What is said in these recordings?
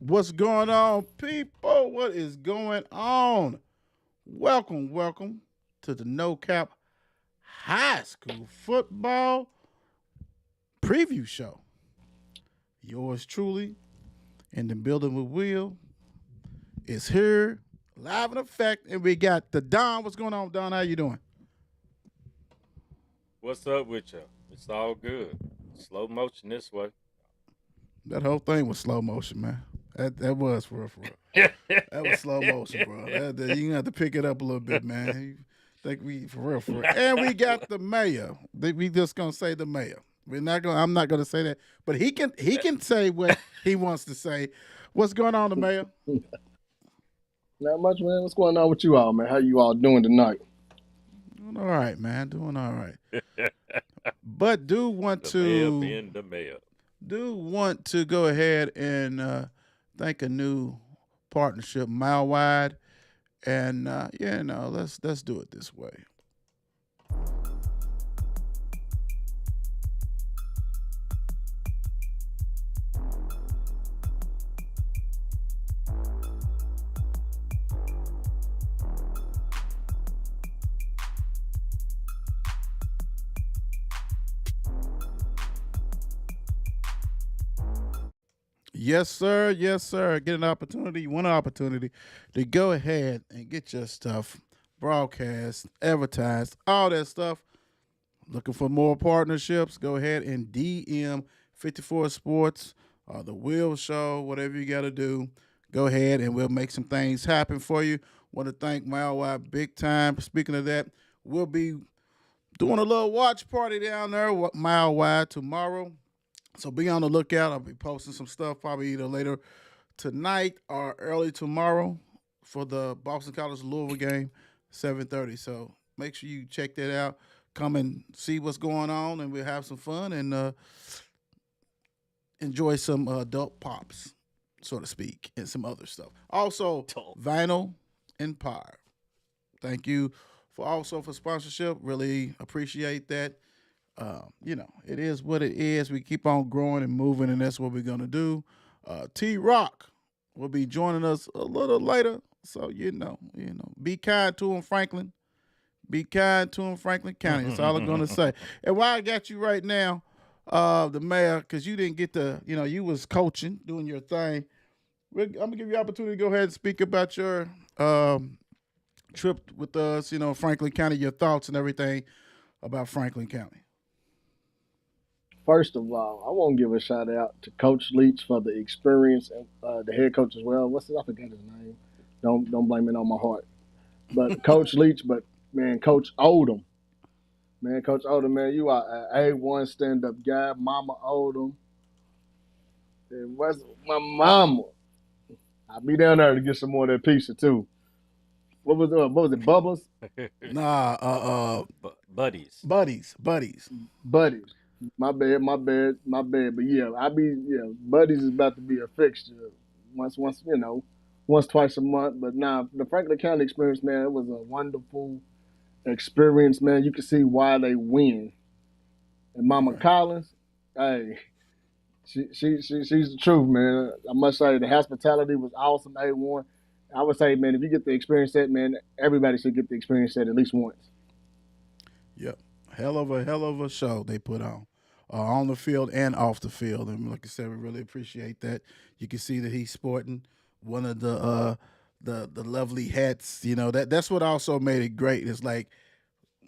What's going on, people? What is going on? Welcome to the No Cap High School Football Preview Show. Yours truly, in the building with Will, is here, live in effect, and we got the Don. What's going on, Don? How you doing? What's up with you? It's all good. Slow motion this way. That whole thing was slow motion, man. That was for real. That was slow motion, bro. You gonna have to pick it up a little bit, man. You think we for real. And we got the mayor. We just gonna say the mayor. We're not gonna. I'm not gonna say that, but he can say what he wants to say. What's going on, the mayor? Not much, man. What's going on with you all, man? How you all doing tonight? Doing all right, man. Doing all right. But do want the mayor being the mayor. Do want to go ahead and thank a new partnership, Mile Wide, and let's do it this way. Yes, sir. Yes, sir. Get an opportunity. You want an opportunity to go ahead and get your stuff broadcast, advertised, all that stuff. Looking for more partnerships? Go ahead and DM 54 Sports or the Will Show, whatever you got to do. Go ahead and we'll make some things happen for you. Want to thank Mile Wide big time. Speaking of that, we'll be doing a little watch party down there, Mile Wide, tomorrow. So be on the lookout. I'll be posting some stuff probably either later tonight or early tomorrow for the Boston College Louisville game, 7:30. So make sure you check that out. Come and see what's going on, and we'll have some fun and enjoy some adult pops, so to speak, and some other stuff. Also, Vinyl Empire. Thank you for sponsorship. Really appreciate that. It is what it is. We keep on growing and moving, and that's what we're gonna do. T-Rock will be joining us a little later, so be kind to him, Franklin. Be kind to him, Franklin County. That's all I'm gonna say. And while I got you right now, the mayor, because you didn't get to, you was coaching, doing your thing. I'm gonna give you the opportunity to go ahead and speak about your trip with us, Franklin County, your thoughts and everything about Franklin County. First of all, I want to give a shout out to Coach Leach for the experience and the head coach as well. I forgot his name. Don't blame it on my heart. But Coach Leach, but man, Coach Oldham. Man, Coach Oldham, man, you are an A1 stand-up guy. Mama Oldham. And what's my mama? I'll be down there to get some more of that pizza too. What was it? Bubbles? Nah, Buddies. buddies. Buddies. My bad. But yeah, Buddies is about to be a fixture once, twice a month. But nah, the Franklin County experience, man, it was a wonderful experience, man. You can see why they win. And Mama Collins, hey, she's the truth, man. I must say the hospitality was awesome, A1. I would say, man, if you get the experience that, man, everybody should get the experience that at least once. Yep. Hell of a show they put on the field and off the field. And like I said, we really appreciate that. You can see that he's sporting one of the lovely hats. That's what also made it great. It's like,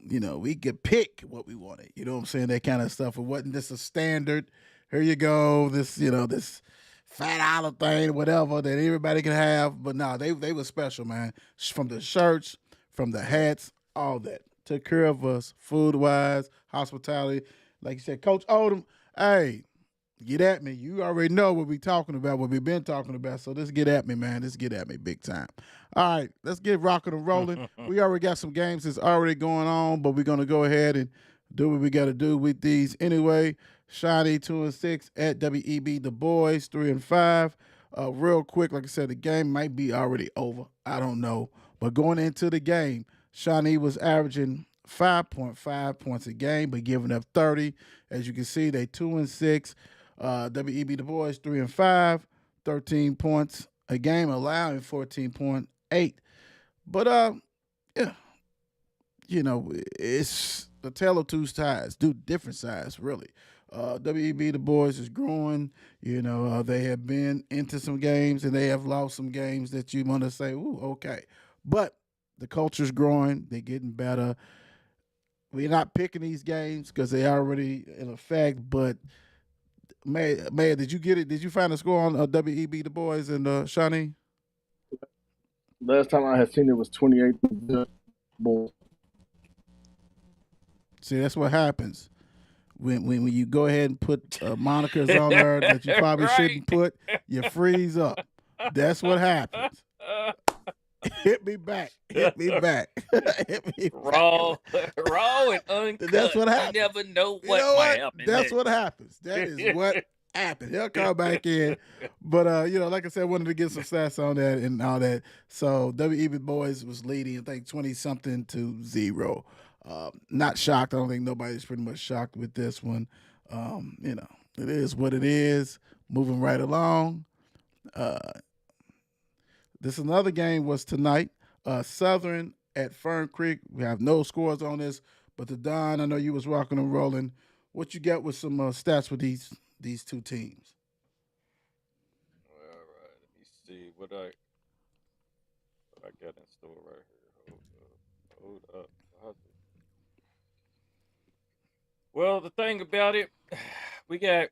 we could pick what we wanted. You know what I'm saying? That kind of stuff. It wasn't just a standard. Here you go. This $5 thing, whatever that everybody can have. But no, they were special, man. From the shirts, from the hats, all that. Took care of us food-wise, hospitality. Like you said, Coach Oldham, hey, get at me. You already know what we've been talking about. So let's get at me, man. Let's get at me big time. All right, let's get rocking and rolling. We already got some games that's already going on, but we're going to go ahead and do what we got to do with these anyway. Shawnee 2-6 at WEB Dubois 3-5. Real quick, like I said, the game might be already over. I don't know. But going into the game, Shawnee was averaging 5.5 points a game, but giving up 30. As you can see, they 2-6. WEB Dubois 3-5. 13 points a game, allowing 14.8. But yeah, it's the tale of two sides, different sides, really. WEB Dubois is growing. They have been into some games and they have lost some games that you want to say, ooh, okay. But the culture's growing. They're getting better. We're not picking these games because they already in effect. But May, did you get it? Did you find a score on WEB Dubois and Shawnee? Last time I had seen it was 28. Boy. See, that's what happens when you go ahead and put monikers on there that you probably shouldn't put. You freeze up. That's what happens. Hit me back. Hit me back. Hit me raw and uncut. That's what happens. You never know what might happen. That's what happens. That is what happened. He'll come back in. But, like I said, I wanted to get some stats on that and all that. So, WEB Boys was leading, I think, 20-something to 0. Not shocked. I don't think nobody's pretty much shocked with this one. It is what it is. Moving right along. This another game was tonight. Southern at Fern Creek. We have no scores on this, but the Don, I know you was rocking and rolling. What you got with some stats with these two teams? All right, let me see what I got in store right here. Hold up. Well, the thing about it, we got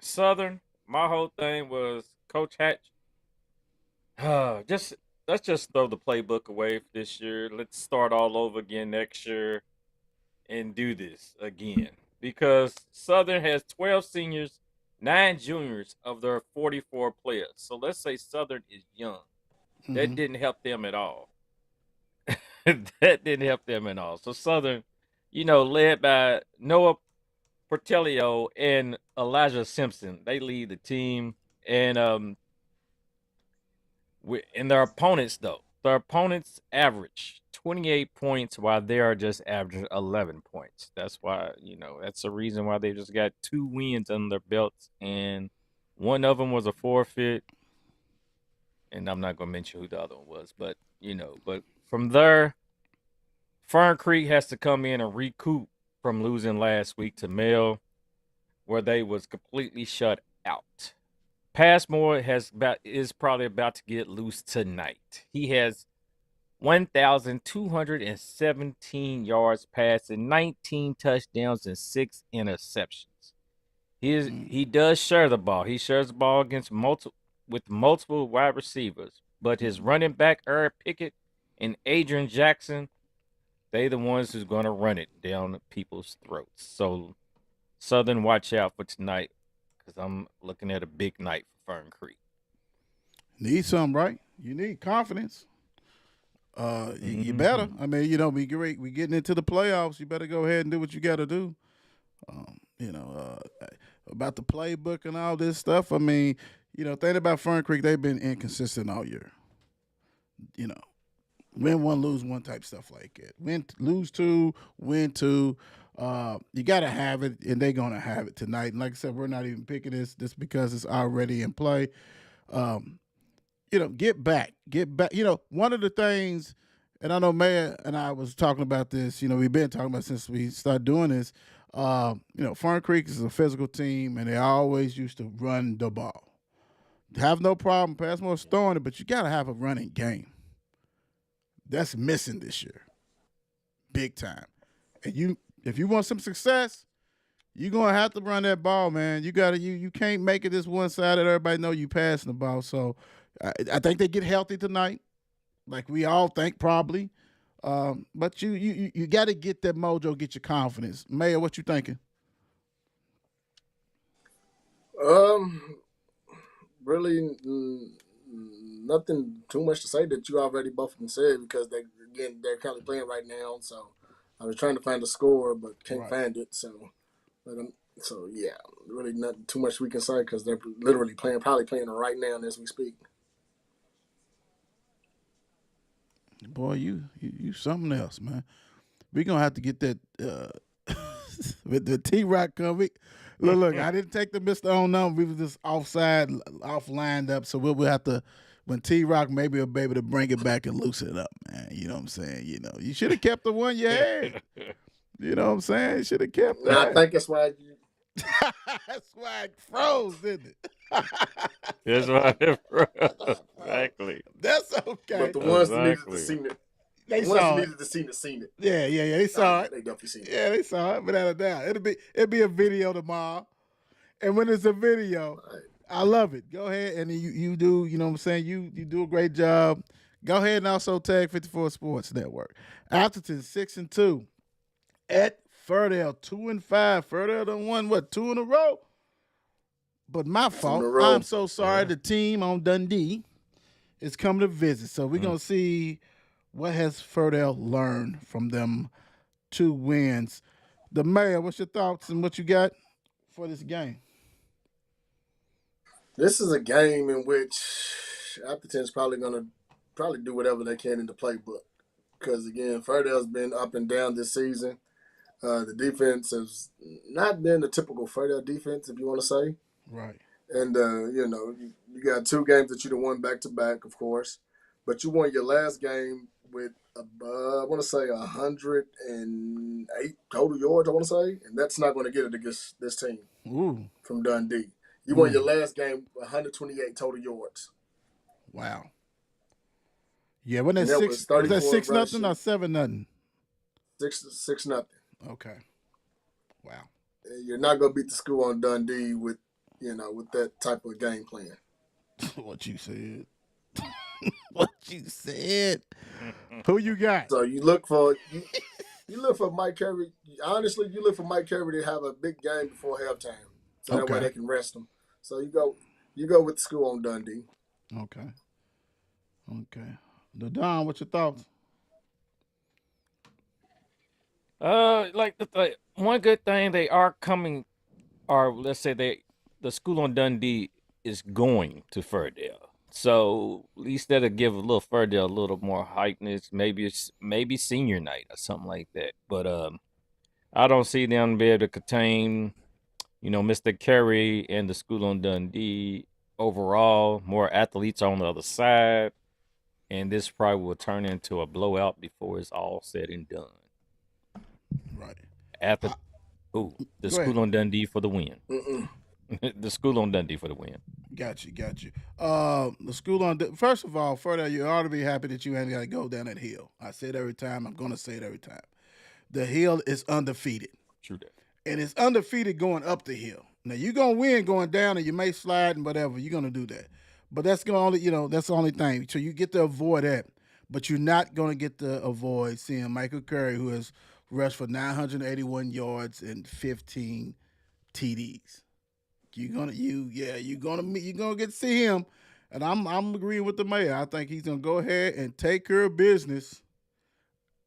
Southern. My whole thing was Coach Hatch. Let's just throw the playbook away for this year. Let's start all over again next year and do this again. Because Southern has 12 seniors, 9 juniors of their 44 players. So let's say Southern is young. Mm-hmm. That didn't help them at all. That didn't help them at all. So Southern, led by Noah Portelio and Elijah Simpson, they lead the team. And their opponents, though, their opponents average 28 points while they are just averaging 11 points. That's why, that's the reason why they just got 2 wins under their belts. And one of them was a forfeit. And I'm not going to mention who the other one was. But from there, Fern Creek has to come in and recoup from losing last week to Male, where they was completely shut out. Passmore is probably about to get loose tonight. He has 1,217 yards passing, 19 touchdowns, and 6 interceptions. He does share the ball. He shares the ball with multiple wide receivers, but his running back Eric Pickett and Adrian Jackson, they the ones who's going to run it down people's throats. So Southern, watch out for tonight, because I'm looking at a big night for Fern Creek. Need something, right? You need confidence. You better. I mean, we getting into the playoffs. You better go ahead and do what you got to do. About the playbook and all this stuff. I mean, think about Fern Creek. They've been inconsistent all year. Win one, lose one type stuff like it. Lose 2, win 2. You got to have it, and they're going to have it tonight. And like I said, we're not even picking this just because it's already in play. Get back. One of the things, and I know Mayor and I was talking about this, we've been talking about since we started doing this. Fern Creek is a physical team, and they always used to run the ball. Have no problem, Passmore's throwing it, but you got to have a running game. That's missing this year, big time. And if you want some success, you're gonna have to run that ball, man. You can't make it this one sided. Everybody know you passing the ball. So I think they get healthy tonight, like we all think probably. But you got to get that mojo, get your confidence. Mayor, what you thinking? Really. Nothing too much to say that you already both of them said, because they're currently playing right now. So I was trying to find the score, but can't find it. So, yeah, really not too much we can say, because they're literally probably playing right now as we speak. Boy, you something else, man. We're gonna have to get that with the T-Rock coming. Look, I didn't take the Mr. On number. We was just off lined up. So we'll have to, when T-Rock maybe will be able to bring it back and loosen it up, man. You know what I'm saying? You should have kept the one you had. You know what I'm saying? You should have kept that. I think that's why That's why it froze, didn't it? That's why it froze. Exactly. That's okay. But the ones that needed Exactly. to see it. They The ones saw that it. needed to seen it. Yeah. They saw it. They definitely seen it. Yeah, they saw it, without a doubt. It'll be a video tomorrow. And when it's a video, Right. I love it. Go ahead and you do, you know what I'm saying? You do a great job. Go ahead and also tag 54 Sports Network. Atherton 6-2. At Fairdale 2-5. Fairdale done won 2 in a row? But my fault. I'm so sorry. The team on Dundee is coming to visit. So we're gonna see what has Fairdale learned from them 2 wins. The mayor, what's your thoughts and what you got for this game? This is a game in which Atherton's probably going to do whatever they can in the playbook. Because, again, Fairdale's been up and down this season. The defense has not been the typical Fairdale defense, if you want to say. Right. And, you got 2 games that you done won back-to-back, of course. But you won your last game with, I want to say, 108 total yards, I want to say. And that's not going to get it against this team from Dundee. You won your last game 128 total yards. Wow. Yeah, wasn't that that was 6 was that 34 6-0 or 7-0? 6-0. Okay. Wow. You're not going to beat the school on Dundee with that type of game plan. What you said. What you said. Who you got? So you look for Mike Carey. Honestly, you look for Mike Carey to have a big game before halftime, so that way they can rest him. So you go with the school on Dundee. Okay. Don, what's your thoughts? One good thing they are coming, or let's say the school on Dundee is going to Fairdale. So at least that'll give a little Fairdale a little more hypeness. Maybe senior night or something like that. But I don't see them be able to contain, Mr. Carey and the school on Dundee. Overall, more athletes on the other side, and this probably will turn into a blowout before it's all said and done. Right. The school on Dundee for the win. The school on Dundee for the win. Got you. The school on first of all, Fairdale, you ought to be happy that you ain't got to go down that hill. I say it every time. I'm going to say it every time. The hill is undefeated. True that. And it's undefeated going up the hill. Now you're gonna win going down, and you may slide and whatever. You're gonna do that, but that's that's the only thing. So you get to avoid that, but you're not gonna get to avoid seeing Michael Curry, who has rushed for 981 yards and 15 TDs. You're gonna get to see him, and I'm agreeing with the mayor. I think he's gonna go ahead and take care of business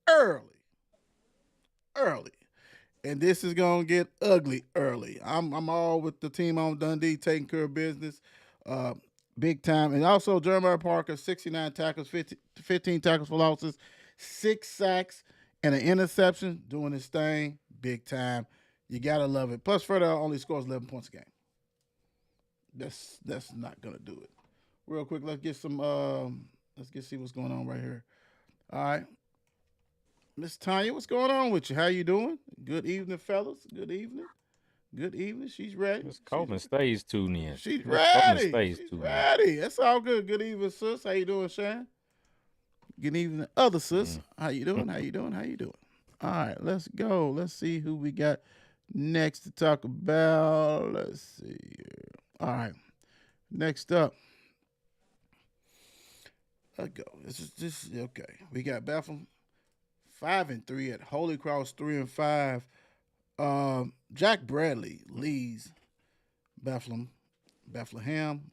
early. And this is gonna get ugly early. I'm all with the team on Dundee taking care of business, big time. And also Jeremiah Parker, 69 tackles, 15 tackles for losses, 6 sacks, and an interception, doing his thing, big time. You gotta love it. Plus, Fairdale only scores 11 points a game. That's not gonna do it. Real quick, let's get see what's going on right here. All right. Miss Tanya, what's going on with you? How you doing? Good evening, fellas. Good evening. She's ready. Miss Coleman stays tuned in. She's ready. Stays She's tuned ready. That's all good. Good evening, sis. How you doing, Shane? Good evening, other sis. How you doing? All right, let's go. Let's see who we got next to talk about. Let's see here. All right. Next up. Let's go. This is okay. We got Bethlehem 5-3 at Holy Cross 3-5. Jack Bradley leads Bethlehem,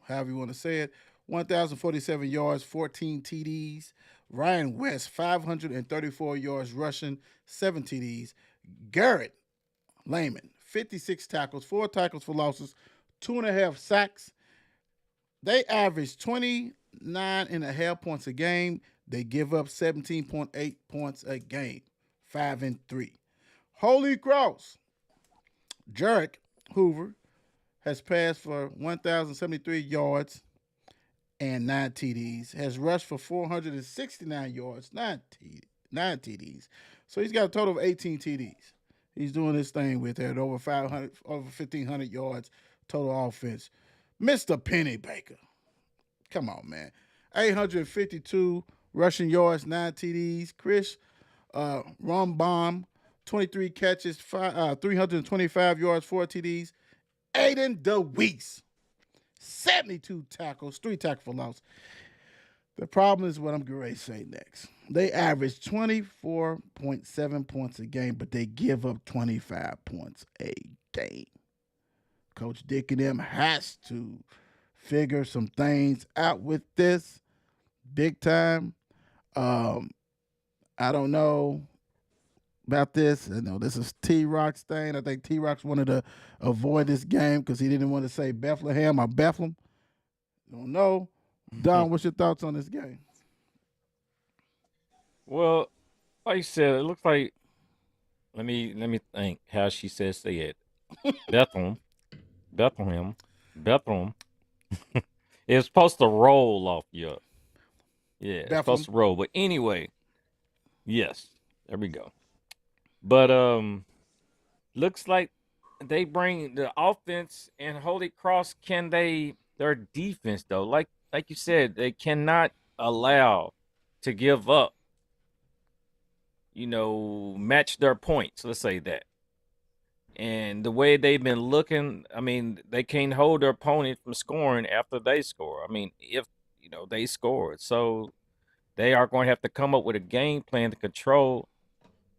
however you want to say it, 1,047 yards, 14 TDs. Ryan West, 534 yards rushing, 7 TDs. Garrett Lehman, 56 tackles, 4 tackles for losses, 2.5 sacks. They average 29.5 points a game. They give up 17.8 points a game, 5-3. Holy Cross, Jarek Hoover has passed for 1,073 yards and 9 TDs. Has rushed for 469 yards, 9 TDs. So he's got a total of 18 TDs. He's doing his thing with it. Over 1,500 yards total offense. Mr. Penny Baker. Come on, man. 852 rushing yards, 9 TDs. Chris Rombom, 23 catches, 325 yards, 4 TDs. Aiden DeWeese, 72 tackles, 3 tackles for loss. The problem is what I'm going to say next. They average 24.7 points a game, but they give up 25 points a game. Coach Dick and them has to figure some things out with this big time. I don't know about this. I know this is T-Rock's thing. I think T-Rock's wanted to avoid this game because he didn't want to say Bethlehem or Bethlehem. Don't know. Don, what's your thoughts on this game? Well, like you said, it looks like. Let me think how she says say it. Bethlehem. It's supposed to roll off you. Yeah, it's supposed to roll. But anyway, yes, there we go. But looks like they bring the offense and Holy Cross. Can they? Their defense though, like you said, they cannot allow to give up. Match their points. Let's say that. And the way they've been looking, I mean, they can't hold their opponent from scoring after they score. I mean, if they scored, so they are going to have to come up with a game plan to control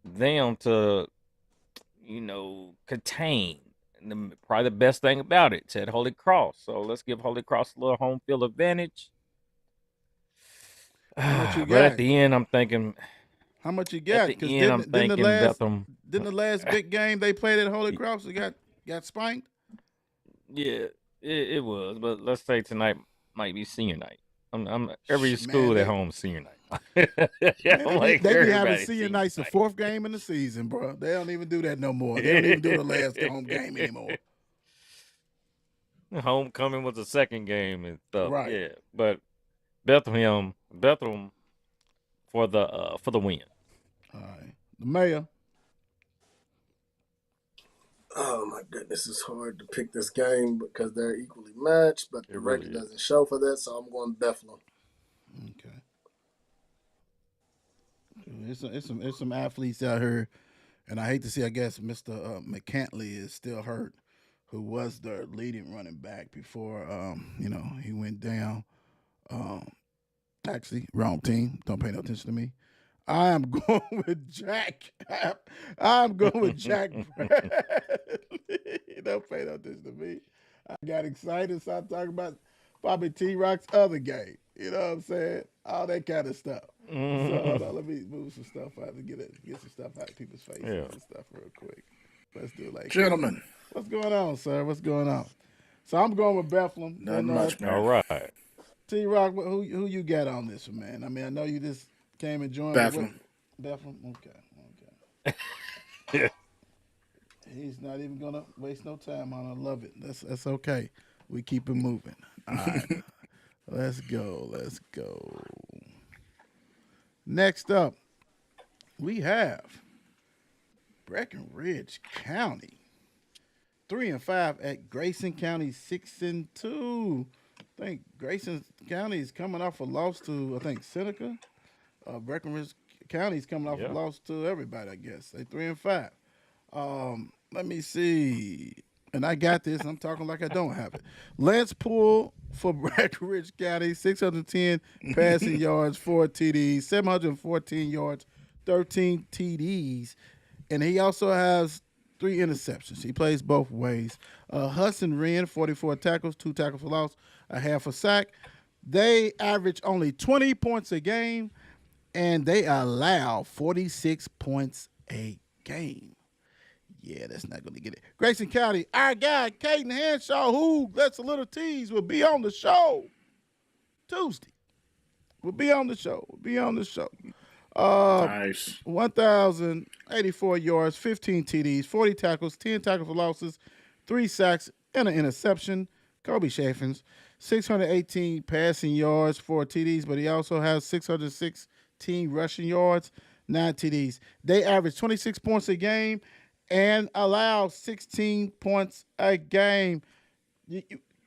them to, contain. And probably the best thing about it, said Holy Cross. So let's give Holy Cross a little home field advantage. But at the end, I'm thinking. How much you got? At the end, I'm thinking Bethlehem. Didn't the last big game they played at Holy Cross got spanked? Yeah, it was. But let's say tonight might be senior night. I'm every school at home senior night. They be having senior nights the 4th game in the season, bro. They don't even do that no more. They don't even do the last home game anymore. Homecoming was the 2nd game and stuff. Right. Yeah, but Bethlehem for the win. All right, the mayor. Oh my goodness, it's hard to pick this game because they're equally matched, but the record doesn't show for that, so I'm going Bethlehem. Okay. It's some athletes out here, and I hate to see. I guess Mr. McCantley is still hurt, who was their leading running back before he went down. Actually, wrong team. Don't pay no attention to me. I am going with Jack. I'm going with Jack Bradley. Don't pay no attention to me. I got excited, started talking about Bobby T-Rock's other game. You know what I'm saying? All that kind of stuff. So hold on, let me move some stuff out to get some stuff out of people's faces and stuff real quick. Let's do it like gentlemen. What's going on, sir? What's going on? So I'm going with Bethlehem. Not much, man. All right. T-Rock, who you got on this one, man? I mean, I know you just came and joined. Bethlehem. Bethlehem? Okay. Yeah. He's not even going to waste no time on it. I love it. That's okay. We keep it moving. All right. Let's go. Next up, we have Breckinridge County. 3-5 at Grayson County, 6-2. I think Grayson County is coming off a loss to, I think, Seneca. Breckinridge County is coming off a loss to everybody, I guess. They 3-5. Let me see. And I got this. I'm talking like I don't have it. Lance Poole for Breckinridge County, 610 passing yards, 4 TDs, 714 yards, 13 TDs. And he also has 3 interceptions. He plays both ways. Hudson Wren, 44 tackles, 2 tackles for loss, a half a sack. They average only 20 points a game, and they allow 46 points a game. Yeah, that's not going to get it. Grayson County, our guy, Caden Henshaw, who, that's a little tease, will be on the show Tuesday. We'll be on the show. Nice. 1,084 yards, 15 TDs, 40 tackles, 10 tackles for losses, 3 sacks, and an interception. Kobe Chaffins, 618 passing yards, 4 TDs, but he also has 616 rushing yards, 9 TDs. They average 26 points a game and allow 16 points a game.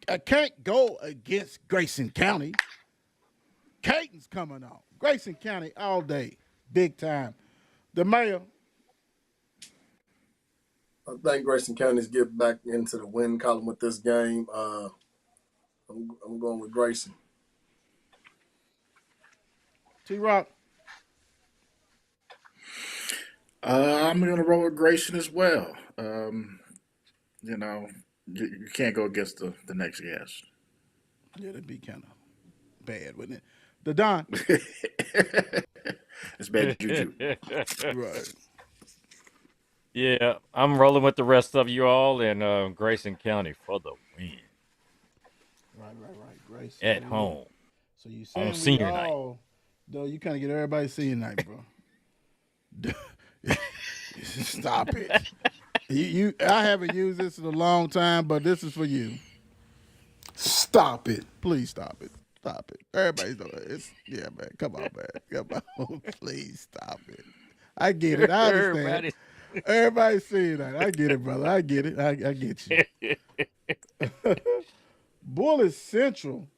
I can't go against Grayson County. Caton's coming on. Grayson County all day, big time. The mayor. I think Grayson County's get back into the win column with this game. I'm going with Grayson. T-Rock. I'm going to roll with Grayson as well. You can't go against the next guest. Yeah, that'd be kind of bad, wouldn't it? The Don. It's bad juju. Right. Yeah, I'm rolling with the rest of you all in Grayson County for the win. Right. Grayson. At home. So you saying on senior night. Though you kind of get everybody senior night, bro. Stop it. I haven't used this in a long time, but this is for you. Stop it. Please stop it. Stop it. Everybody's doing it. Yeah, man. Come on, man. Come on. Please stop it. I get it. I understand. Everybody's seeing that. I get it, brother. I get it. I get you. Bullitt Central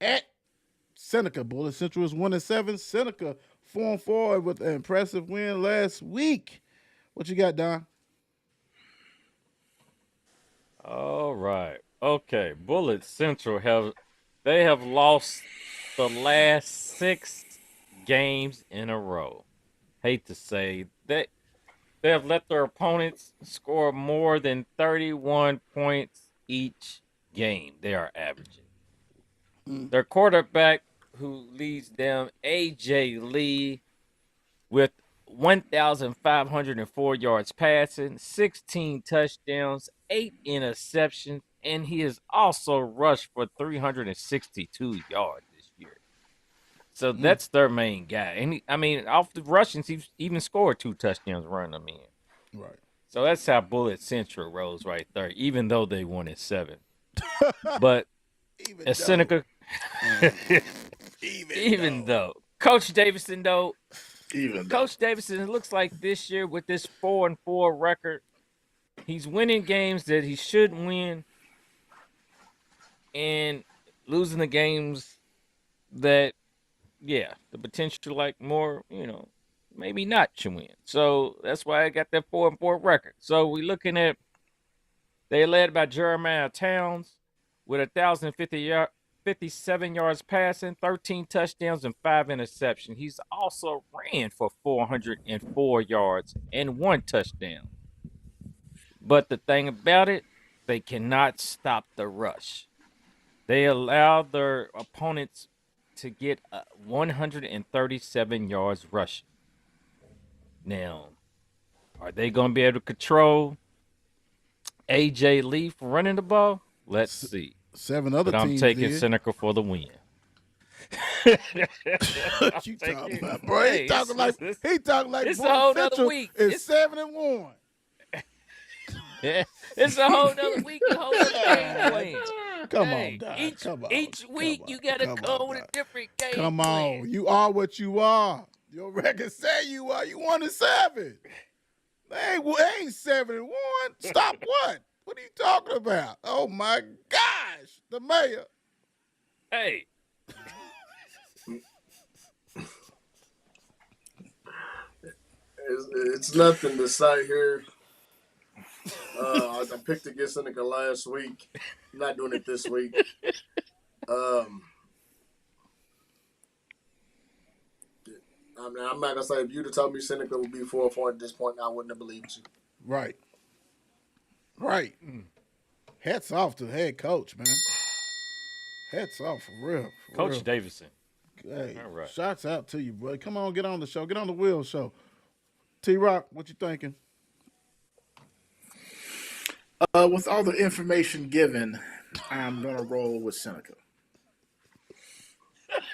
at Seneca. Bullitt Central is 1-7. Seneca 4-4 with an impressive win last week. What you got, Don? All right. Okay. Bullitt Central have lost the last 6 games in a row. Hate to say that they have let their opponents score more than 31 points each game they are averaging. Their quarterback, who leads them, A.J. Lee, with 1,504 yards passing, 16 touchdowns, 8 interceptions, and he has also rushed for 362 yards this year. So that's their main guy. And off the rushings, he's even scored 2 touchdowns running them in. Right. So that's how Bullitt Central rolls right there, even though they won at 7. But at Seneca, even though Coach Davison, it looks like this year with this 4-4 record, he's winning games that he should win and losing the games that, the potential like more, maybe not to win. So that's why I got that 4-4 record. So we're looking at, they led by Jeremiah Towns with 1,057 yards passing, 13 touchdowns, and 5 interceptions. He's also ran for 404 yards and 1 touchdown. But the thing about it, they cannot stop the rush. They allow their opponents to get 137 yards rushing. Now, are they going to be able to control A.J. Lee for running the ball? Let's see. 7 other but teams. I'm taking Seneca for the win. What you talking about, bro? He talking like it's a whole other week. It's 7-1. Yeah, it's a whole other week, a whole other game plan. Come on, Doc. Each week you gotta come with a different game. Come on, plan. you are what you are. Your record say you are. You 1-7. They ain't 7-1. Stop what? What are you talking about? Oh my gosh, the mayor. Hey. It's nothing to say here. I picked against Seneca last week. I'm not doing it this week. I'm not gonna say if you'd have told me Seneca would be 4-4 at this point, I wouldn't have believed you. Right. Hats off to the head coach, man. Hats off for real. Coach Davison. Hey, all right. Shots out to you, bro. Come on, get on the show. Get on the wheel show. T-Rock, what you thinking? With all the information given, I'm going to roll with Seneca.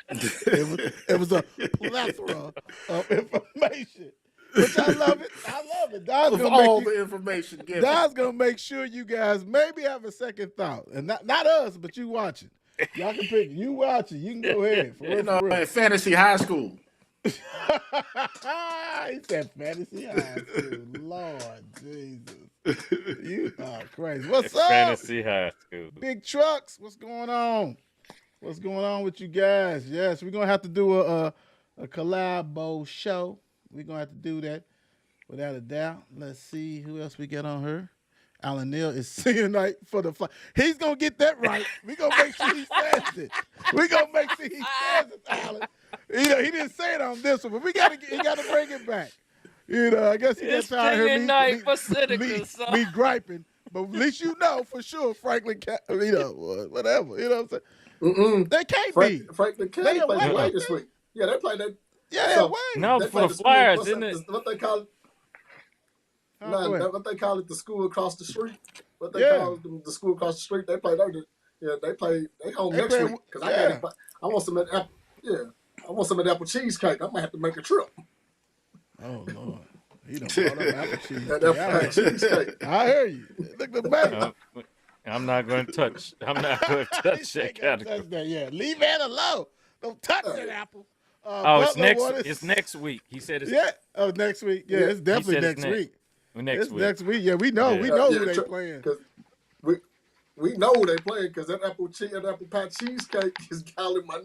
It was a plethora of information. Which I love it. I love it. Don's Of gonna all make the information given. Don's gonna make sure you guys maybe have a second thought, and not us, but you watching. Y'all can pick. You watching. You can go ahead. For real, You know, for real. in fantasy high school. He said fantasy high school. Lord Jesus. You are crazy. What's up? Fantasy high school. Big Trucks. What's going on? What's going on with you guys? Yes, we're gonna have to do a collabo show. We're gonna have to do that without a doubt. Let's see who else we got on her. Alan Neal is singing night for the fly. He's gonna get that right. We're gonna make sure he says it. We're gonna make sure he says it, Alan. You know, he didn't say it on this one, but he gotta bring it back. You know, I guess he got It's tired of singing night for Seneca, son. me griping. But at least you know for sure Franklin, you know, whatever. You know what I'm saying? Mm-mm. They can't be. Franklin They County away. played away this week. Yeah, they played that. Yeah, they're So, away. No, They for played the school- Flyers, what's isn't that- it? What they call it? Oh, No, go ahead. what they call it, the school across the street. What they Yeah. call it, the school across the street. They play that. Yeah, they home They next play- week because yeah. I want some of that. I want some of that apple cheesecake. I might have to make a trip. Oh Lord, he done brought up apple cheese. That I apple cheesecake. hear you. Look the back. I'm not going to touch. I'm not going to touch that category. Yeah, leave it alone. Don't touch that apple. Oh, it's Butler wanted- It's next week. He said it's Yeah. Oh, next week. Yeah, Yeah. it's definitely said it's next week. next It's week. next week. Yeah, we know. Yeah. We know who they playing. Because we know who they playing because that apple pie cheesecake is calling my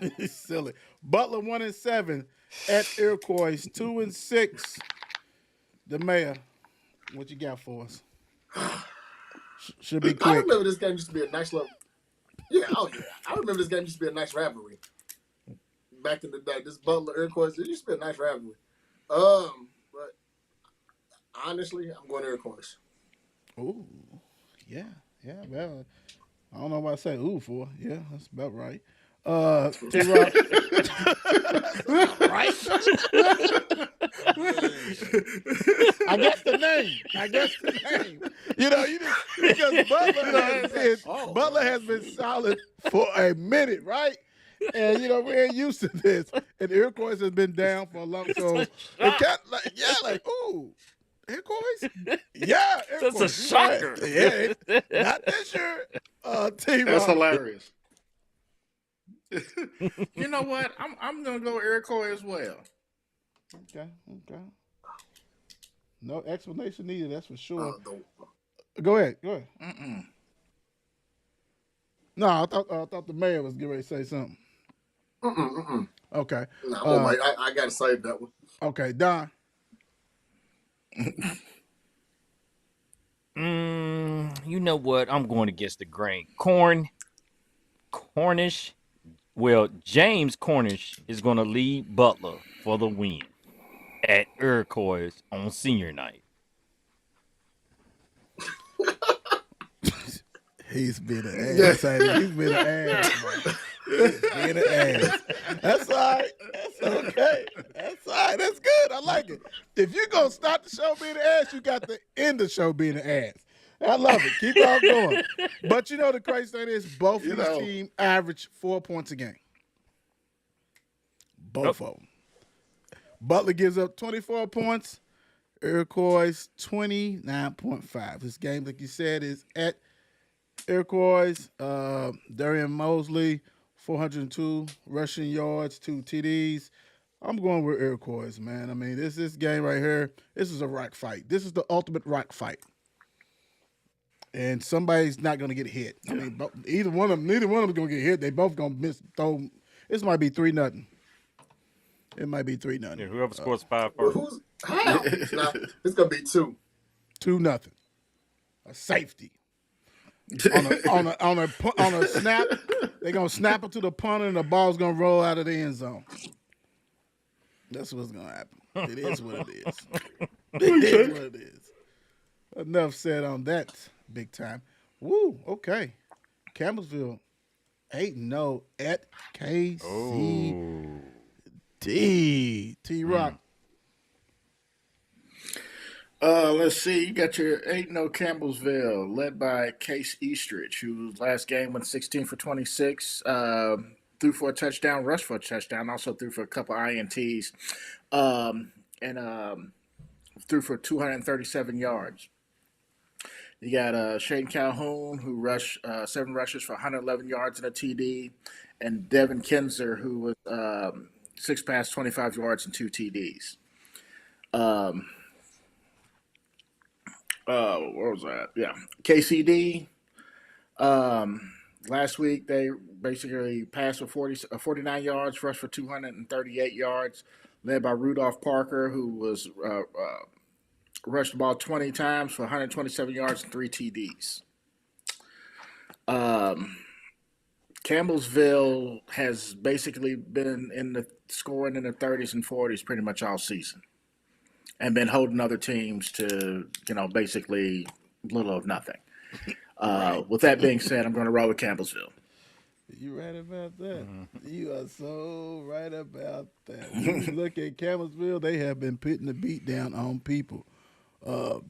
name. He's silly. Butler 1-7 at Iroquois 2-6. The mayor, what you got for us? Should be I quick. remember this game used to be a nice little. Yeah, I remember this game used to be a nice rivalry. Back in the day, this Butler Iroquois, it used to be a nice rivalry. But honestly, I'm going Iroquois. Ooh, yeah. Well, I don't know what I say ooh for. Yeah, that's about right. T-Rock. Right. I guess the name. You know, because Butler has been solid for a minute, right? And you know we ain't used to this. And Iroquois has been down for a long time. Like ooh. Iroquois? Yeah, Iroquois. That's a shocker. Yeah, not this year. T-Rock. That's hilarious. You know what? I'm gonna go Iroquois as well. Okay. No explanation needed. That's for sure. The- Go ahead. Mm-mm. No, I thought the mayor was getting ready to say something. Okay. No, wait, I gotta save that one. Okay, Don. You know what? I'm going against the grain. Cornish. Well, James Cornish is going to lead Butler for the win at Iroquois on senior night. He's been an ass. He's been an ass, man. He's been an ass. That's all right. That's okay. That's all right. That's good. I like it. If you're going to start the show being an ass, you got to end the show being an ass. I love it. Keep on going. But you know the crazy thing is both of these teams average 4 points a game. Both of them. Butler gives up 24 points. Iroquois 29.5. This game, like you said, is at Iroquois. Darian Mosley, 402 rushing yards, 2 TDs. I'm going with Iroquois, man. I mean, this game right here, this is a rock fight. This is the ultimate rock fight. And somebody's not going to get hit. I mean, neither one of them is going to get hit. They both going to miss. This might be 3-0. It might be 3-0. Yeah, whoever scores 5 first. How? Nah, it's gonna be 2. 2-0. A safety. on a snap, they're gonna snap it to the punter and the ball's gonna roll out of the end zone. That's what's gonna happen. It is what it is. It is what it is. Enough said on that big time. Woo, okay. Campbellsville 8-0 at KC. T-Rock. Let's see. You got your 8-0 Campbellsville, led by Case Eastridge, whose last game went 16 for 26, threw for a touchdown, rushed for a touchdown, also threw for a couple INTs. and threw for 237 yards. You got Shane Calhoun, who rushed 7 rushes for 111 yards and a TD, and Devin Kinzer, who was 6 passes, 25 yards, and 2 TDs. Where was that? Yeah, KCD. Last week they basically passed for 49 yards, rushed for 238 yards, led by Rudolph Parker, who was rushed the ball 20 times for 127 yards and 3 TDs. Campbellsville has basically been in the scoring in the 30s and 40s pretty much all season, and been holding other teams to basically little of nothing. With that being said, I'm going to roll with Campbellsville. You right about that. You are so right about that. When you look at Campbellsville, they have been putting the beat down on people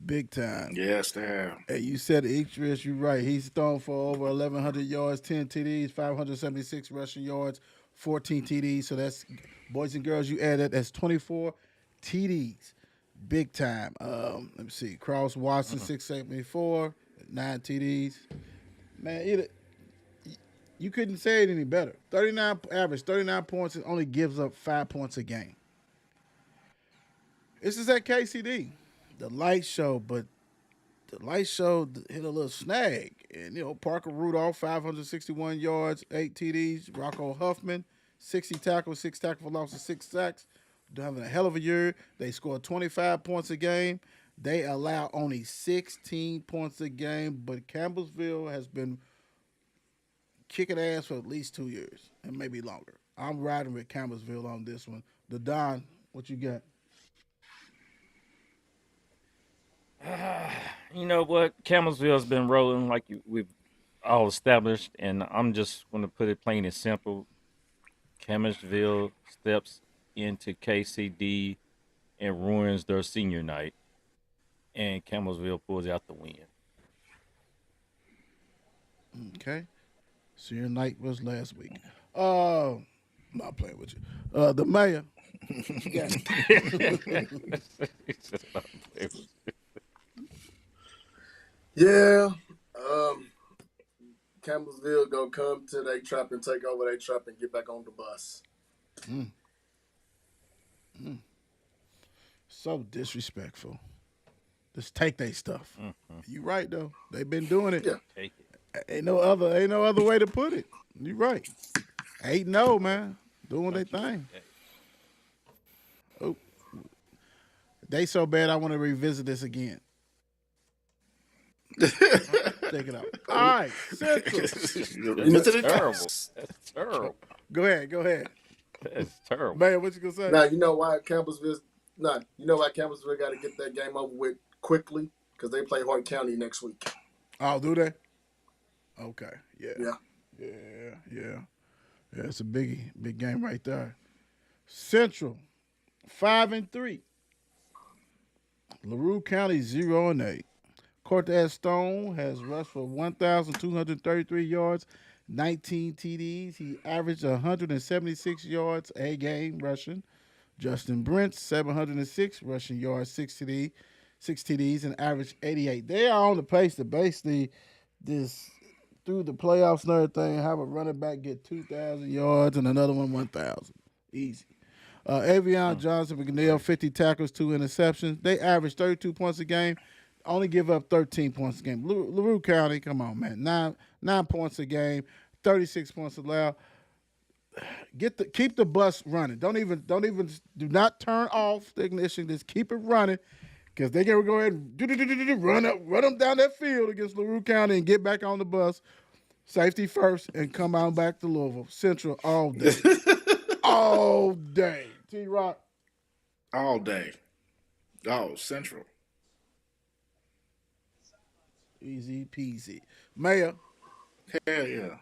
big time. Yes, they have. And you said Idris, you're right. He's thrown for over 1,100 yards, 10 TDs, 576 rushing yards, 14 TDs. So that's, boys and girls, you add that, that's 24 TDs. Big time. Let me see. Cross Watson, 674, 9 TDs. Man, you couldn't say it any better. 39 average, 39 points, and only gives up 5 points a game. This is at KCD. The light show, but the light show hit a little snag. And, Parker Rudolph, 561 yards, 8 TDs. Rocco Huffman, 60 tackles, 6 tackles for loss of 6 sacks. They're having a hell of a year. They score 25 points a game. They allow only 16 points a game, but Campbellsville has been kicking ass for at least 2 years and maybe longer. I'm riding with Campbellsville on this one. The Don, what you got? You know what? Campbellsville's been rolling like we've all established, and I'm just going to put it plain and simple. Campbellsville steps into KCD and ruins their senior night, and Campbellsville pulls out the win. Okay. Senior night was last week. I'm not playing with you. The mayor. What you got? It's just not playing with you. Yeah. Campbellsville gonna come to their trap and take over their trap and get back on the bus. So disrespectful. Just take their stuff. You right though. They've been doing it. Yeah. Take it. Ain't no other way to put it. You right. 8-0, man. Doing their thing. Oh. They so bad I want to revisit this again. Take it out. All right. Central. That's terrible. That's terrible. Go ahead. That's terrible. Man, what you gonna say? Now you know why Campbellsville got to get that game over with quickly because they play Hart County next week. Oh, do they? Okay. Yeah. Yeah. It's a big game right there. Central, 5-3. LaRue County 0-8. Cortez Stone has rushed for 1,233 yards, 19 TDs. He averaged 176 yards a game rushing. Justin Brent, 706 rushing yards, 6 TDs, and averaged 88. They are on the pace to basically through the playoffs and everything, have a running back get 2,000 yards and another one 1,000. Easy. Avion Johnson McNeil, 50 tackles, 2 interceptions. They average 32 points a game, only give up 13 points a game. LaRue County, come on, man. 9 points a game, 36 points allowed. Keep the bus running. Do not turn off the ignition. Just keep it running. Because they can go ahead and run them down that field against LaRue County and get back on the bus, safety first, and come on back to Louisville. Central all day. All day. T-Rock. All day. Oh, Central. Easy peasy. Mayor. Hell yeah.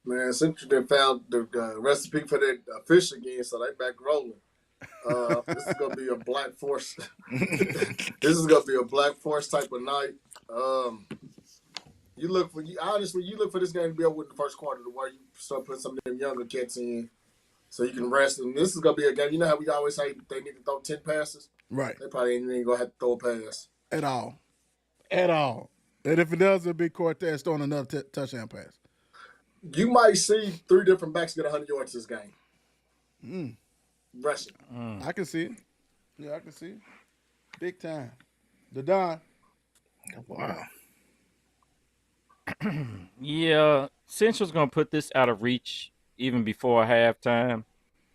Man, Central they found the recipe for that fish again, so they back rolling. This is gonna be a black force. This is gonna be a black force type of night. You look for this game to be over with the first quarter, to where you start putting some of them younger cats in. So you can rest them. This is going to be a game. You know how we always say they need to throw 10 passes? Right. They probably ain't even going to have to throw a pass. At all. And if it does, it'll be Cortez throwing another touchdown pass. You might see 3 different backs get 100 yards this game. Rushing. I can see it. Yeah, I can see it. Big time. The Don. Wow. Yeah, Central's gonna put this out of reach even before halftime,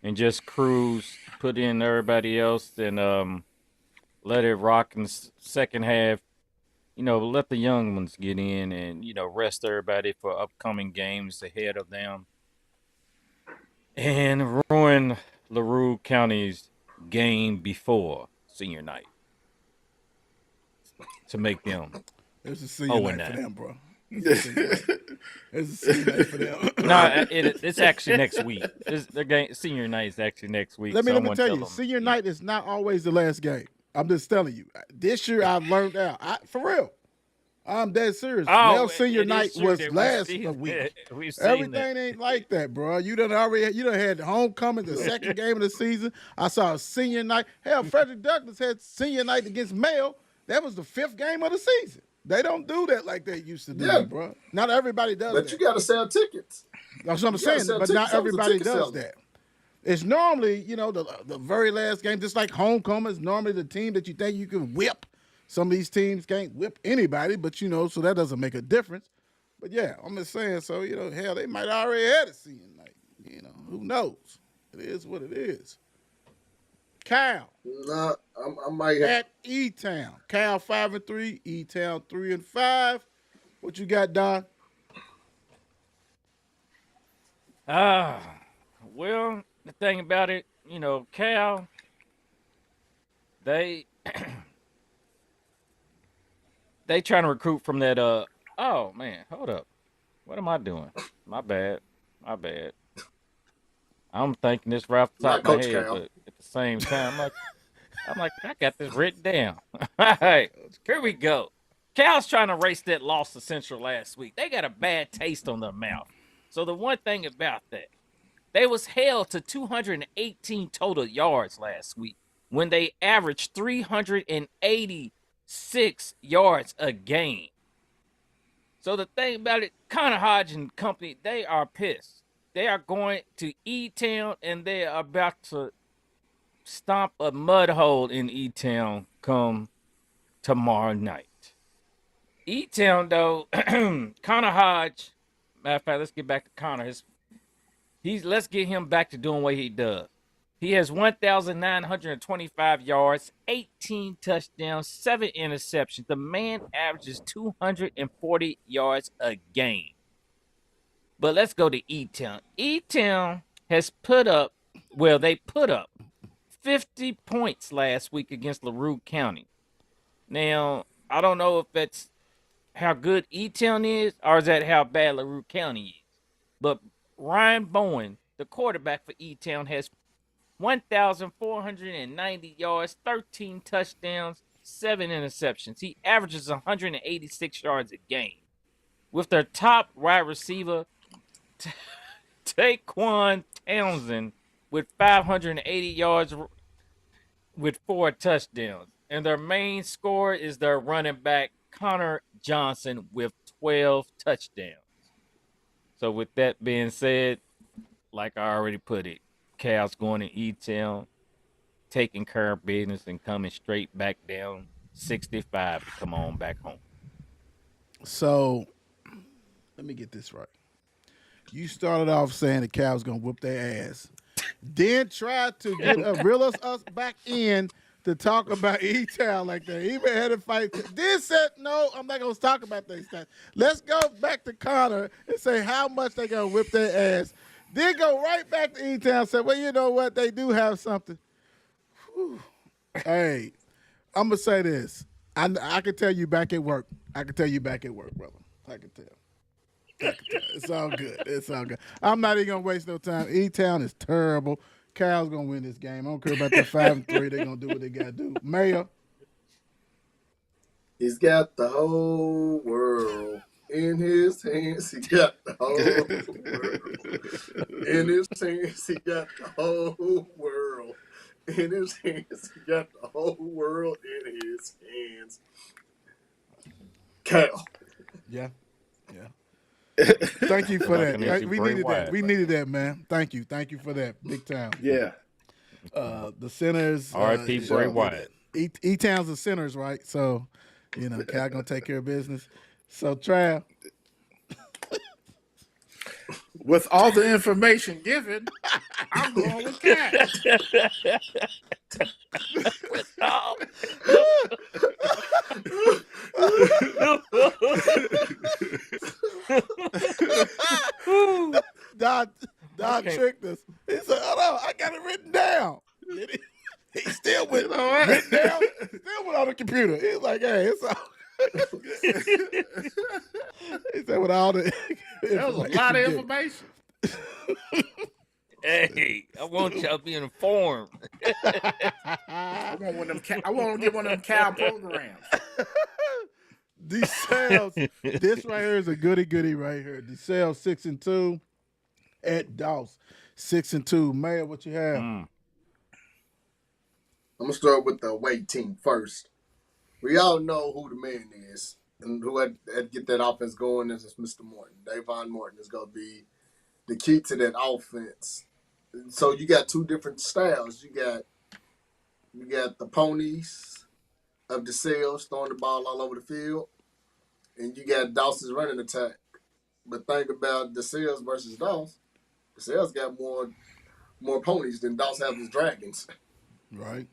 and just cruise, put in everybody else, and let it rock in the second half. Let the young ones get in and rest everybody for upcoming games ahead of them, and ruin LaRue County's game before senior night to make them. It's a senior night for them, bro. It's a senior night for them. No, it's actually next week. Their game senior night is actually next week. Let me tell you, senior night is not always the last game. I'm just telling you. This year I've learned out. For real. I'm dead serious. Male senior night was last week. Everything ain't like that, bro. You done had homecoming, the second game of the season. I saw a senior night. Hell, Frederick Douglass had senior night against Male. That was the 5th game of the season. They don't do that like they used to do, bro. Not everybody does that. But you got to sell tickets. That's what I'm saying. But not everybody does that. It's normally, the very last game, just like homecoming is normally the team that you think you can whip. Some of these teams can't whip anybody, but, so that doesn't make a difference. But, yeah, I'm just saying, so, hell, they might already had a senior night. Who knows? It is what it is. Cal. Nah, I might have. At E-Town. Cal 5-3, E-Town 3-5. What you got, Don? Well, the thing about it, Cal, they trying to recruit from that. Oh man, hold up, what am I doing? My bad. I'm thinking this right off the top of my head, but at the same time, I'm like, I got this written down. All right, here we go. Cal's trying to erase that loss to Central last week. They got a bad taste on their mouth. So the one thing about that, they was held to 218 total yards last week when they averaged 386 yards a game. So the thing about it, Connor Hodge and company, they are pissed. They are going to E-Town, and they are about to stomp a mud hole in E-Town come tomorrow night. E-Town, though, Connor Hodge, matter of fact, let's get back to Connor. Let's get him back to doing what he does. He has 1,925 yards, 18 touchdowns, 7 interceptions. The man averages 240 yards a game. But let's go to E-Town. E-Town has put up 50 points last week against LaRue County. Now, I don't know if that's how good E-Town is or is that how bad LaRue County is. But Ryan Bowen, the quarterback for E-Town, has 1,490 yards, 13 touchdowns, 7 interceptions. He averages 186 yards a game. With their top wide receiver, Taquan Townsend, with 580 yards with 4 touchdowns. And their main scorer is their running back, Connor Johnson, with 12 touchdowns. So with that being said, like I already put it, Cal's going to E-Town, taking care of business and coming straight back down 65 to come on back home. So, let me get this right. You started off saying the Cal's going to whoop their ass. Then tried to reel us back in to talk about E-Town like that. Even had a fight. Then said, no, I'm not going to talk about these things. Let's go back to Connor and say how much they going to whip their ass. Then go right back to E-Town and say, well, you know what? They do have something. Whew. Hey, I'm going to say this. I can tell you back at work. brother. I can tell. It's all good. I'm not even going to waste no time. E-Town is terrible. Cal's going to win this game. I don't care about the 5-3. They're going to do what they got to do. Mayor. He's got the whole world In his hands, he got the whole world. In his hands, he got the whole world. In his hands, he got the whole world in his hands. Cal. Yeah. Thank you for that. We needed that. We needed that, man. Thank you for that. Big time. Yeah. The Sinners. R.I.P. Bray Wyatt. E-Town's the Sinners, right? So, Cal gonna take care of business. So, Trav. With all the information given, I'm going with Cal. Don tricked us. He said, "Oh no, I got it written down." He still went written down. Still went on the computer. He was like, "Hey, it's all." He said, "With all the That was a lot of information." Hey, I want y'all to be informed. I want to get one of them Cal programs. DeSales. This right here is a goody right here. DeSales 6-2 at Doss 6-2. Mayor, what you have? I'm gonna start with the away team first. We all know who the man is and who had to get that offense going. This is Mr. Morton. Davon Morton is gonna be the key to that offense. So you got two different styles. You got the ponies of DeSales throwing the ball all over the field, and you got Dawson's running attack. But think about DeSales versus Dawson. DeSales got more ponies than Dawson have his dragons. Right.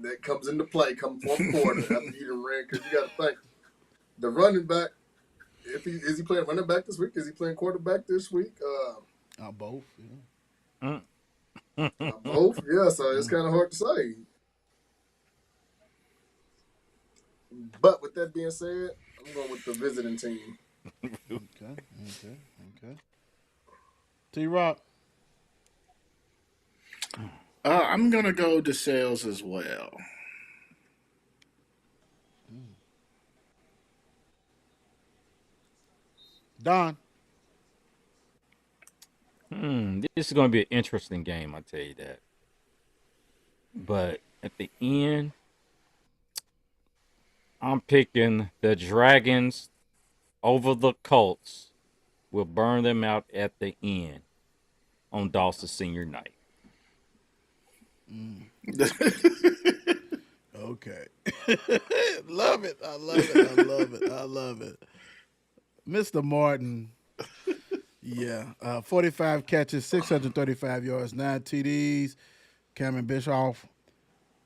That comes into play come fourth quarter after you done ran, because you got to think the running back. Is he playing running back this week? Is he playing quarterback this week? Both. Yeah. Both, yeah. So it's kind of hard to say. But with that being said, I'm going with the visiting team. Okay. T-Rock. I'm gonna go DeSales as well. Don. This is going to be an interesting game, I tell you that. But at the end, I'm picking the Dragons over the Colts. We'll burn them out at the end on Dawson's senior night. Okay. Love it. I love it. Mr. Martin. Yeah. 45 catches, 635 yards, 9 TDs. Cameron Bischoff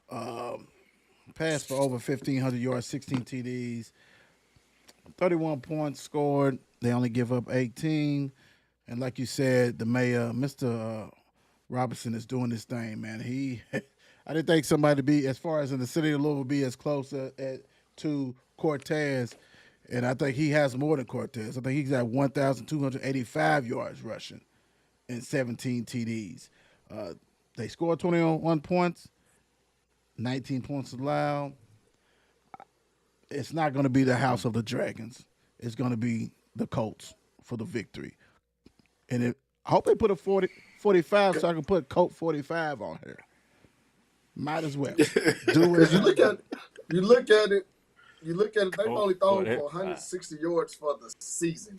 passed for over 1,500 yards, 16 TDs. 31 points scored. They only give up 18. And like you said, the mayor, Mr. Robinson, is doing this thing, man. I didn't think somebody be, as far as in the city of Louisville, be as close to Cortez. And I think he has more than Cortez. I think he's at 1,285 yards rushing and 17 TDs. They scored 21 points, 19 points allowed. It's not going to be the House of the Dragons. It's going to be the Colts for the victory. And I hope they put a 45 so I can put Colt 45 on here. Might as well. Do it. You look at it. They've only thrown for 160 yards for the season,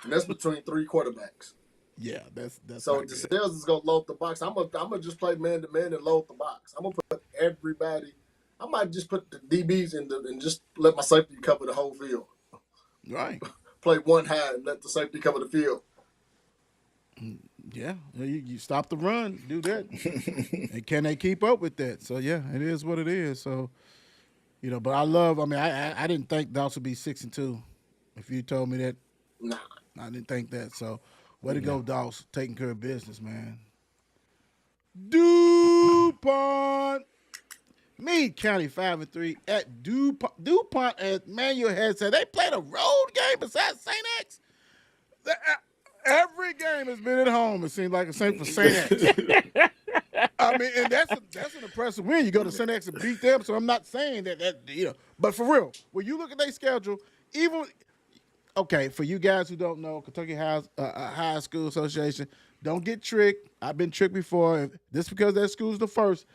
and that's between three quarterbacks. Yeah, that's so DeSales is gonna load the box. I'm gonna just play man to man and load the box. I'm gonna put everybody. I might just put the DBs and just let my safety cover the whole field. Right. Play one high and let the safety cover the field. Yeah, you stop the run, do that. And can they keep up with that? So yeah, it is what it is. So. But I didn't think Dawson would be 6-2. If you told me that, nah, I didn't think that. So, way to go, Dawson, taking care of business, man. DuPont, Meade County 5-3 at DuPont. As Manuel had said, they played a road game besides St. X. Every game has been at home. It seems like the same for St. X. I mean, and that's an impressive win. You go to St. X and beat them. So I'm not saying that. But for real, when you look at their schedule, even okay, for you guys who don't know, Kentucky High School Association, don't get tricked. I've been tricked before. Just because that school's the first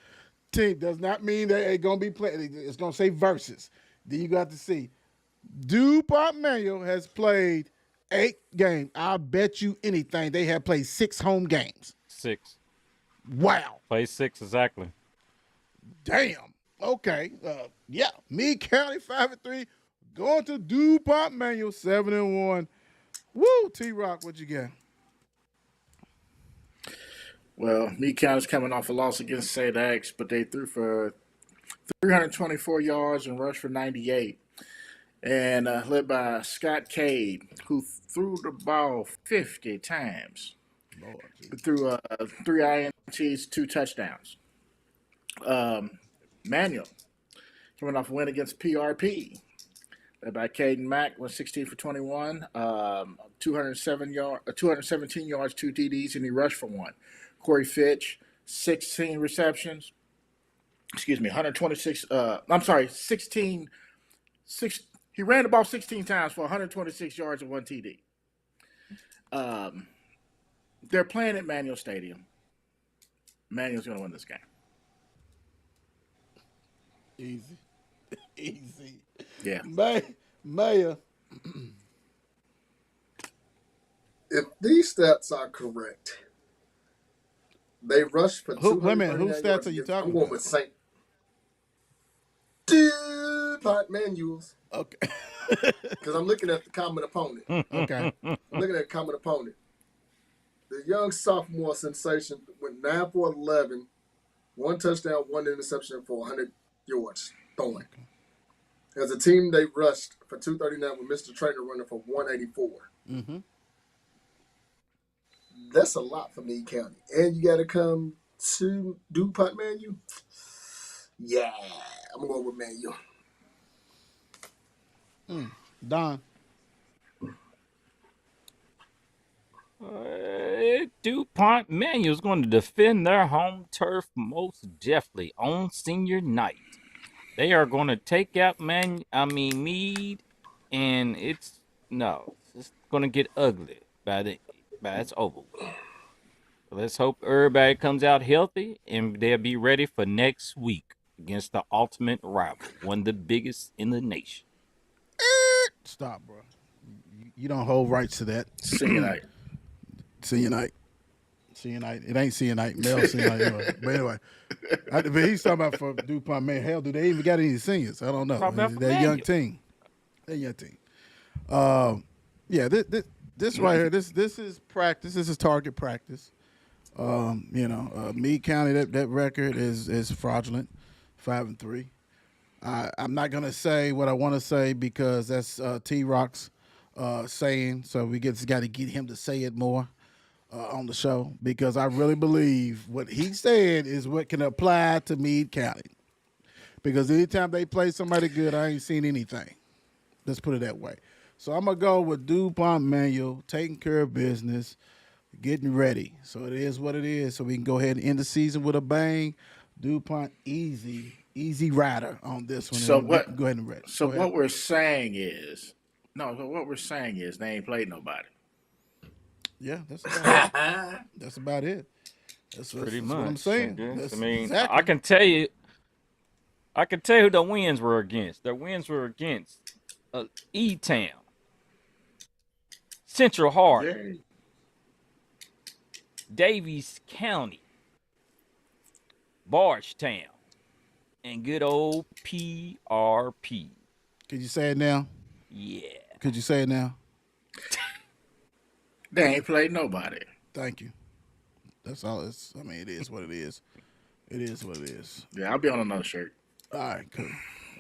team does not mean that it's going to be playing. It's going to say versus. Then you got to see. DuPont Manual has played 8 games. I'll bet you anything they have played 6 home games. 6. Wow. Play 6 exactly. Damn. Okay. Yeah. Meade County 5-3. Going to DuPont Manual 7-1. Woo, T-Rock, what you got? Well, Meade County's coming off a loss against St. X, but they threw for 324 yards and rushed for 98. And led by Scott Cade, who threw the ball 50 times. Lord, but threw 3 INTs, 2 touchdowns. Manual coming off a win against PRP. Led by Caden Mack, was 16 for 21, 217 yards, 2 TDs, and he rushed for 1. Corey Fitch, 16 receptions. 126. 16. He ran the ball 16 times for 126 yards and 1 TD. They're playing at Manual Stadium. Manual's going to win this game. Easy. Yeah. Maya. If these stats are correct, they rushed for 200. Wait a minute, whose stats are you talking I'm going about? with St. DuPont Manuals. Okay. Because I'm looking at the common opponent. Okay. I'm looking at the common opponent. The young sophomore sensation went 9 for 11, 1 touchdown, 1 interception for 100 yards throwing. As a team, they rushed for 239 with Mr. Trainer running for 184. Mm-hmm. That's a lot for Meade County. And you got to come to DuPont Manual? Yeah, I'm going with Manual. Don. DuPont Manual is going to defend their home turf most definitely on senior night. They are going to take out Meade, and it's going to get ugly by it's over. Let's hope everybody comes out healthy and they'll be ready for next week against the ultimate rival, one of the biggest in the nation. Stop, bro. You don't hold rights to that. Senior night. Senior night. It ain't senior night. Male senior night. Anyway. But anyway, but he's talking about for DuPont Man. Hell, do they even got any seniors? I don't know. That young team. Yeah, this right here, this is practice. This is target practice. Meade County, that record is fraudulent, 5-3. I'm not gonna say what I want to say because that's T-Rock's saying. So we got to get him to say it more on the show because I really believe what he said is what can apply to Meade County. Because anytime they play somebody good, I ain't seen anything. Let's put it that way. So I'm gonna go with DuPont Manual, taking care of business, getting ready. So it is what it is. So we can go ahead and end the season with a bang. DuPont easy rider on this one. So go ahead and ready. So what we're saying is they ain't played nobody. Yeah, that's about it. That's Pretty that's much. what I'm saying. Exactly. I can tell you who the wins were against. The wins were against E-Town, Central Hart, Davies County, Bargetown, and good old PRP. Could you say it now? Yeah. Could you say it now? They ain't played nobody. Thank you. That's all. It is what it is. It is what it is. Yeah, I'll be on another shirt. All right, cool.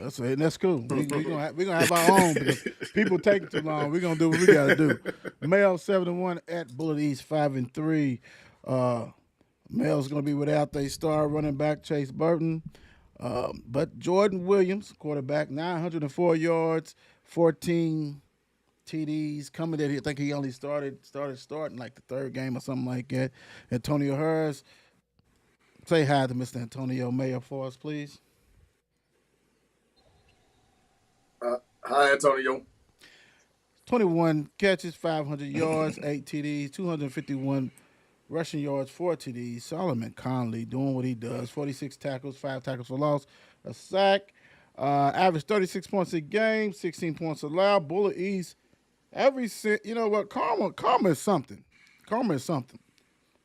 That's cool. We're gonna have our own because people take it too long. We're gonna do what we gotta do. Male 7-1 at Bullitt East 5-3. Male's gonna be without their star running back Chase Burton, but Jordan Williams, quarterback, 904 yards, 14 TDs. Coming in here, I think he only started like the third game or something like that. Antonio Harris, say hi to Mr. Antonio Mayor for us, please. Hi, Antonio. 21 catches, 500 yards, 8 TDs, 251 rushing yards, 4 TDs. Solomon Conley doing what he does. 46 tackles, 5 tackles for loss, a sack. Average 36 points a game, 16 points allowed. Bullitt East, you know what? Karma is something. Karma is something.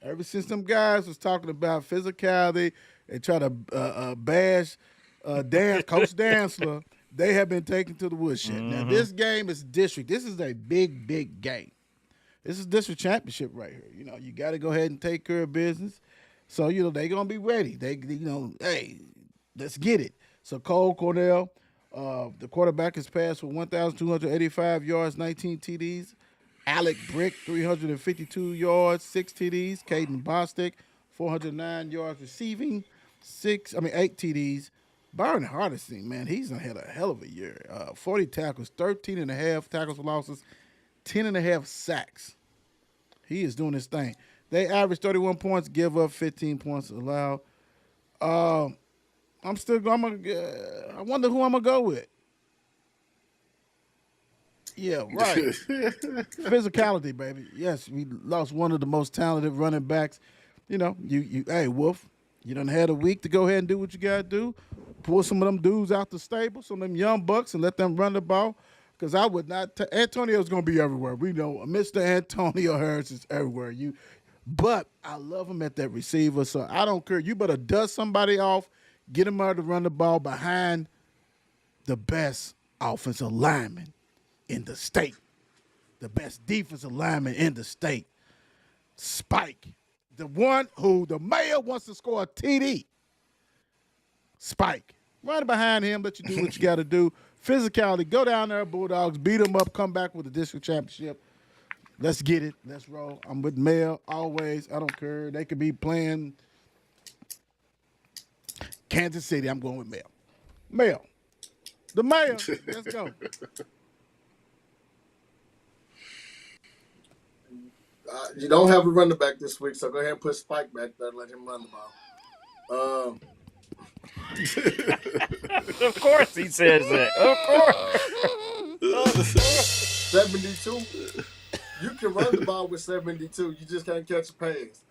Ever since them guys was talking about physicality and try to bash Coach Dantzler, they have been taken to the woodshed. Now, this game is district. This is a big, big game. This is district championship right here. You know, you got to go ahead and take care of business. So, you know, they're going to be ready. Hey, let's get it. So, Cole Cornell, the quarterback, has passed for 1,285 yards, 19 TDs. Alec Brick, 352 yards, 6 TDs. Caden Bostic, 409 yards receiving, 8 TDs. Byron Hardison, man, he's had a hell of a year. 40 tackles, 13 and a half tackles for losses, 10 and a half sacks. He is doing his thing. They average 31 points, give up 15 points allowed. I wonder who I'm going to go with. Yeah, right. Physicality, baby. Yes, we lost one of the most talented running backs. You know, hey, Wolf, you done had a week to go ahead and do what you got to do. Pull some of them dudes out the stable, some of them young bucks, and let them run the ball. Because I would not – Antonio's going to be everywhere. We know Mr. Antonio Harris is everywhere. But I love him at that receiver, so I don't care. You better dust somebody off, get him out to run the ball behind the best offensive lineman in the state, the best defensive lineman in the state, Spike, the one who the mayor wants to score a TD. Spike, right behind him, let you do what you got to do. Physicality, go down there, Bulldogs, beat them up, come back with the district championship. Let's get it. Let's roll. I'm with Mel always. I don't care. They could be playing Kansas City. I'm going with Mel. Mel, the mayor. Let's go. You don't have a running back this week, so go ahead and put Spike back there and let him run the ball. Of course he says that. Of course. 72. You can run the ball with 72. You just can't catch a pass.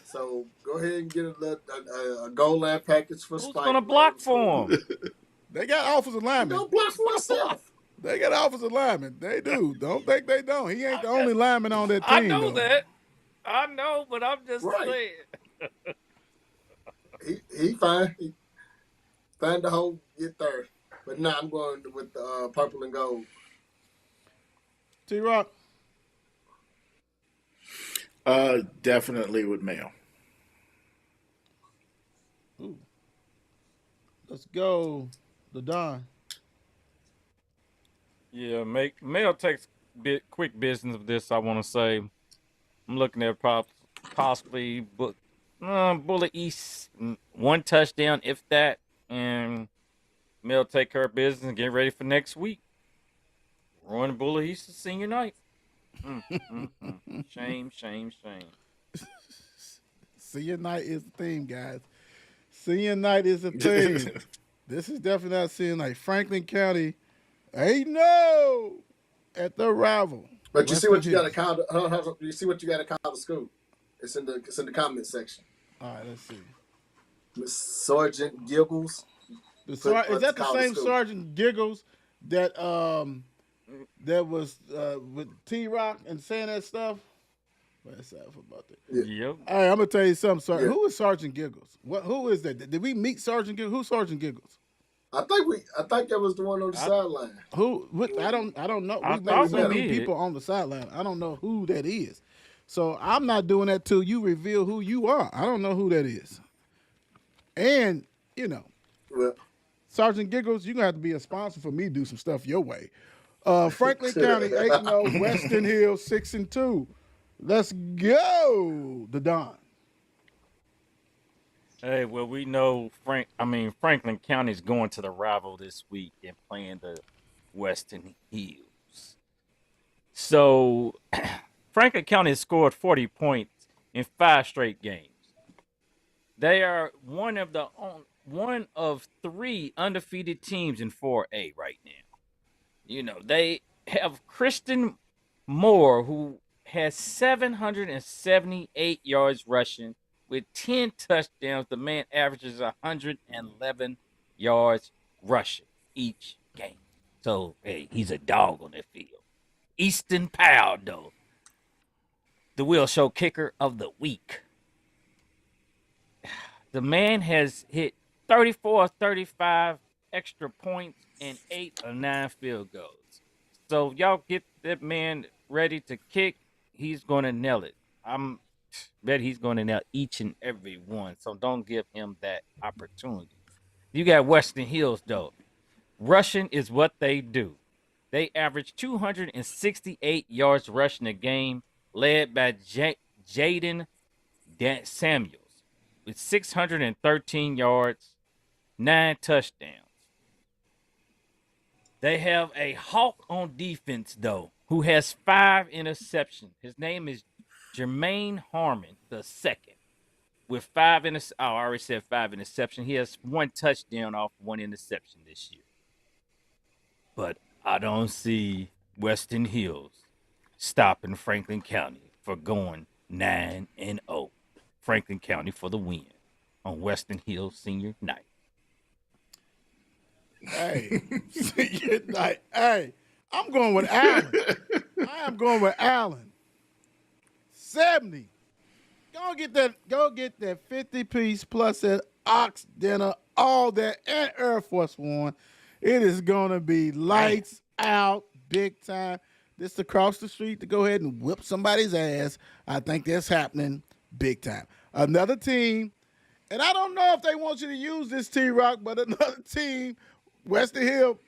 So go ahead and get a goal line package for Spike. Who's going to block for him? They got offensive linemen. Don't block for myself. They got offensive linemen. They do. Don't think they don't. He ain't the only lineman on that team. I know that. I know, but I'm just saying. He fine. He find the hole, get third. But nah, I'm going with purple and gold. T-Rock. Definitely with Mel. Ooh. Let's go, the Don. Yeah, Mel takes quick business of this, I want to say. I'm looking at possibly Bullitt East, 1 touchdown, if that, and Mel take care of business and get ready for next week. Ruin Bullitt East senior night. Shame. Senior night is the theme, guys. Senior night is the theme. This is definitely not senior night. Franklin County, at the rival. But you see what you got to call. You see what you got to call the school. It's in the comment section. All right, let's see. Miss Sergeant Giggles. Is that the same Sergeant Giggles that was with T-Rock and saying that stuff? What's that about that? Yeah. Yep. All right, I'm gonna tell you something, Sergeant. Yeah. Who is Sergeant Giggles? Who is that? Did we meet Sergeant Giggles? Who's Sergeant Giggles? I think that was the one on the sideline. I don't know. I We thought met so we many did. people on the sideline. I don't know who that is. So I'm not doing that till you reveal who you are. I don't know who that is. And Well, Sergeant Giggles, you're gonna have to be a sponsor for me to do some stuff your way. Franklin County 8-0, Weston Hill 6-2. Let's go, the Don. Hey, well, we know Franklin County's going to the rival this week and playing the Western Hills. So Franklin County has scored 40 points in 5 straight games. They are one of 3 undefeated teams in 4A right now. They have Christian Moore, who has 778 yards rushing with 10 touchdowns. The man averages 111 yards rushing each game. So, hey, he's a dog on that field. Easton Powell, though, the Will Show kicker of the week. The man has hit 34 35 extra points and 8 or 9 field goals. So y'all get that man ready to kick. He's going to nail it. I'm bet he's going to nail each and every one. So don't give him that opportunity. You got Western Hills, though. Rushing is what they do. They average 268 yards rushing a game, led by Jaden Samuels with 613 yards, 9 touchdowns. They have a hawk on defense, though, who has 5 interceptions. His name is Jermaine Harmon II with 5 interceptions. Oh, I already said 5 interceptions. He has 1 touchdown off 1 interception this year. But I don't see Western Hills stopping Franklin County for going 9-0. Franklin County for the win on Western Hills Senior Night. Hey, senior night. Hey, I'm going with Allen. I am going with Allen. 70. Go get that 50-piece plus that ox dinner, all that, and Air Force One. It is going to be lights out, big time. This across the street to go ahead and whip somebody's ass. I think that's happening big time. Another team, and I don't know if they want you to use this, T-Rock, but another team, Western Hill,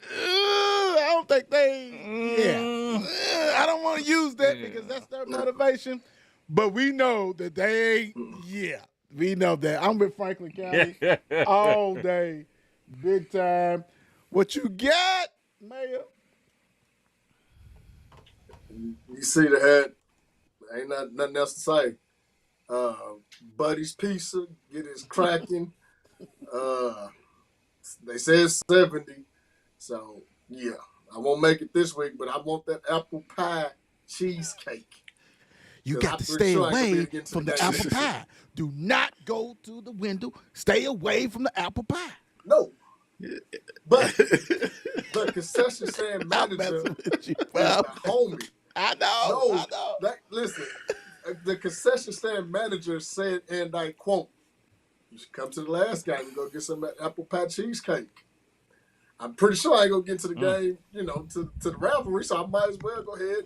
I don't think I don't want to use that because that's their motivation. But we know that we know that. I'm with Franklin County all day, big time. What you got, Mayor? You see the head. Ain't nothing else to say. Buddy's Pizza, get his cracking. They said 70. So, yeah. I won't make it this week, but I want that apple pie cheesecake. You got to stay away from the apple pie. Do not go to the window. Stay away from the apple pie. No. But the concession stand manager is the homie. I know. Listen, the concession stand manager said, and I quote, "You should come to the last game and go get some apple pie cheesecake." I'm pretty sure I ain't gonna get to the game, to the rivalry, so I might as well go ahead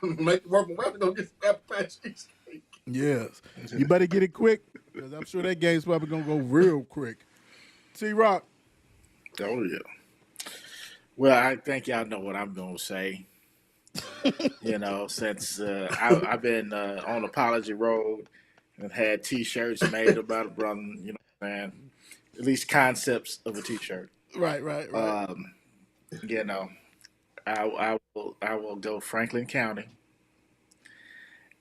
and make the work my way to go get some apple pie cheesecake. Yes, you better get it quick because I'm sure that game's probably gonna go real quick. T-Rock. Oh yeah. Well, I think y'all know what I'm gonna say. Since I've been on Apology Road and had T-shirts made about a brother, man, at least concepts of a T-shirt. Right. I will go Franklin County,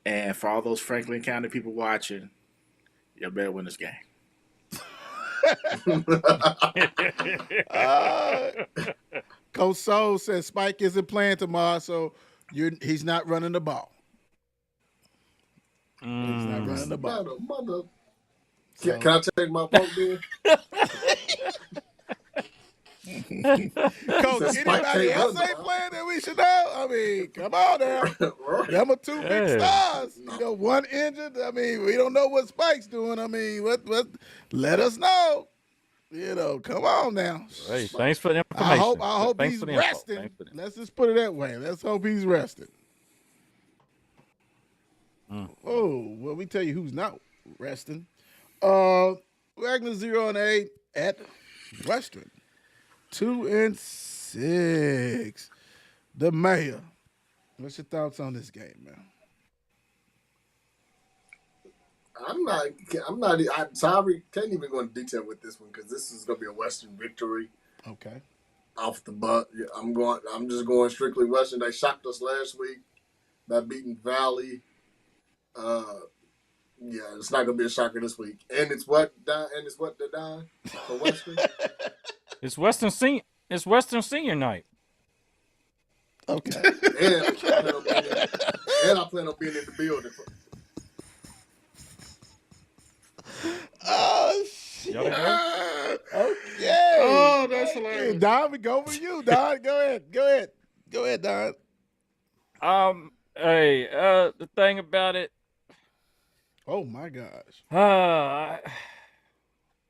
and for all those Franklin County people watching, you better win this game. Coach Soul says Spike isn't playing tomorrow, so he's not running the ball. He's not running the ball. Mother. Can I change my vote then? Coach, anybody else ain't playing that we should know? I mean, come on now. Them are 2 big stars. One injured. I mean, we don't know what Spike's doing. I mean, what? Let us know. Come on now. Hey, thanks for the information. I hope he's resting. Let's just put it that way. Let's hope he's resting. Oh, well, we tell you who's not resting. Waggener 0-8 at Western. 2-6. The mayor. What's your thoughts on this game, man? I'm sorry, can't even go into detail with this one because this is gonna be a Western victory. Okay. Off the butt. Yeah, I'm just going strictly Western. They shocked us last week by beating Valley. It's not gonna be a shocker this week. And it's what they're dying for Western. It's Western Senior Night. Okay. And I plan on being in the building. Oh shit. Y'all agree? Okay. Oh, that's Thank you. hilarious. Don, we go for you, Don. Go ahead, Don. Hey, the thing about it, Oh my gosh. uh,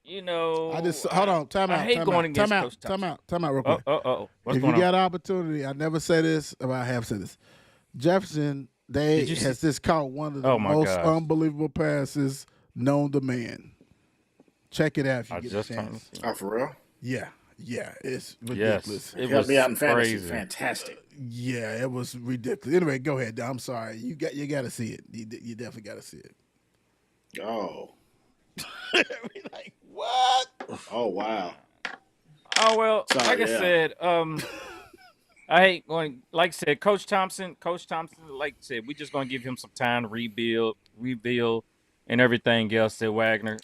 you know, I just hold on. Time I out. hate Time going out. against Time out. Coach Time Thompson. out. Time out. Real quick. What's If going you on? got an opportunity, I never say this, but I have said this. Jefferson, Did you has see- just caught one of the Oh, my most gosh. unbelievable passes known to man. Check it out if you I get just a turned. chance. Oh, for real? Yeah, it's Yes, ridiculous. it Help was me out in fantasy. crazy. Fantastic. Yeah, it was ridiculous. Anyway, go ahead. Don. I'm sorry. You got to see it. You definitely got to see it. Oh. Like what? Oh, wow. Oh well, Sorry, like I yeah. said, I hate going. Like I said, Coach Thompson. Like I said, we just gonna give him some time to rebuild, and everything else at Waggener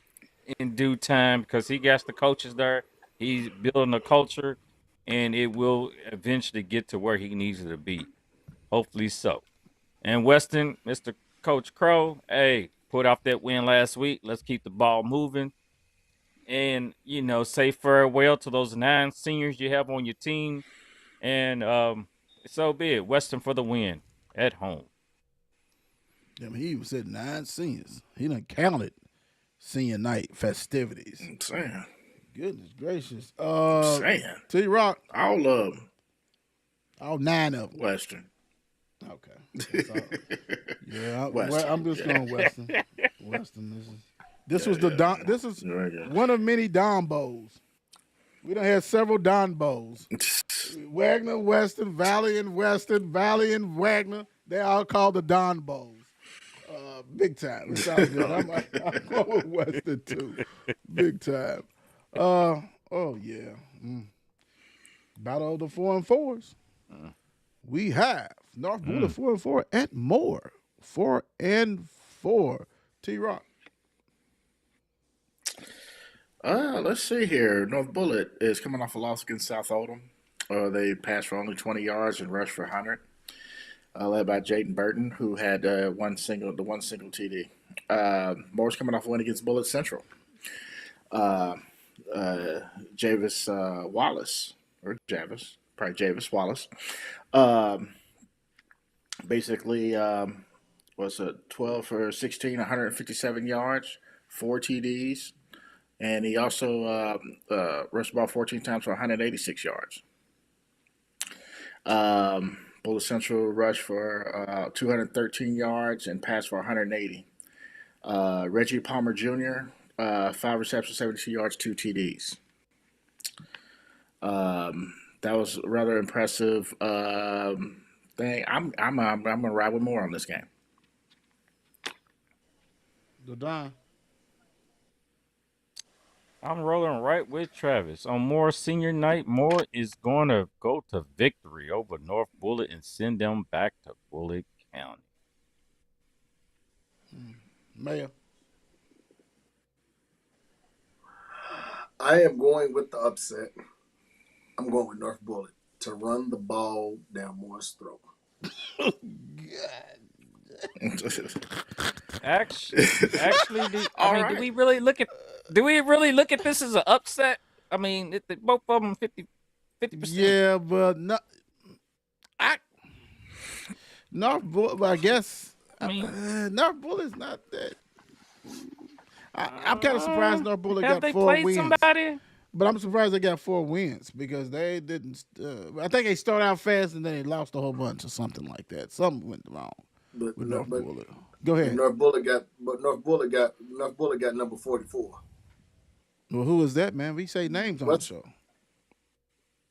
in due time because he got the coaches there. He's building a culture, and it will eventually get to where he needs it to be. Hopefully so. And Weston, Mr. Coach Crow, hey, put off that win last week. Let's keep the ball moving. And, say farewell to those 9 seniors you have on your team. And so be it. Weston for the win at home. I mean, he even said 9 seniors. He done counted senior night festivities. I'm saying. Goodness gracious. Saying. T-Rock. All of them. All 9 of them. Western. Okay. That's all. Yeah, Western. I'm just going Western. Western. This was the Don. This is Very good. one of many Don Bowls. We done had several Don Bowls. Wagner, Western, Valley, and Wagner. They all called the Don Bowls. Big time. It's all good. I'm going with Western too. Big time. Oh yeah. Battle of the 4 and 4s. We have North Bullitt 4 and 4 at Moore 4 and 4. T-Rock. Let's see here. North Bullitt is coming off a loss against South Oldham. They passed for only 20 yards and rushed for 100. Led by Jaden Burton, who had one single TD. Moore's coming off a win against Bullitt Central. Javis Wallace, or Javis, probably Javis Wallace. Basically, was a 12 for 16, 157 yards, 4 TDs. And he also rushed the ball 14 times for 186 yards. Bullitt Central rushed for 213 yards and passed for 180. Reggie Palmer Jr., 5 receptions, 72 yards, 2 TDs. That was a rather impressive thing. I'm gonna ride with Moore on this game. The Don. I'm rolling right with Travis. On Moore senior night, Moore is going to go to victory over North Bullitt and send them back to Bullitt County. Mayor. I am going with the upset. I'm going with North Bullitt to run the ball down Moore's throat. Actually, do we really look at this as an upset? I mean, both of them 50%. Yeah, but North Bullitt, I guess. I mean, North Bullitt's not that. I'm kind of surprised North Bullitt have got they 4 played wins. somebody? But I'm surprised they got 4 wins because they didn't. I think they started out fast and then they lost a whole bunch or something like that. Something went wrong with North Bullitt. Go ahead. North Bullitt got number 44. Well, who is that, man? We say names on the show.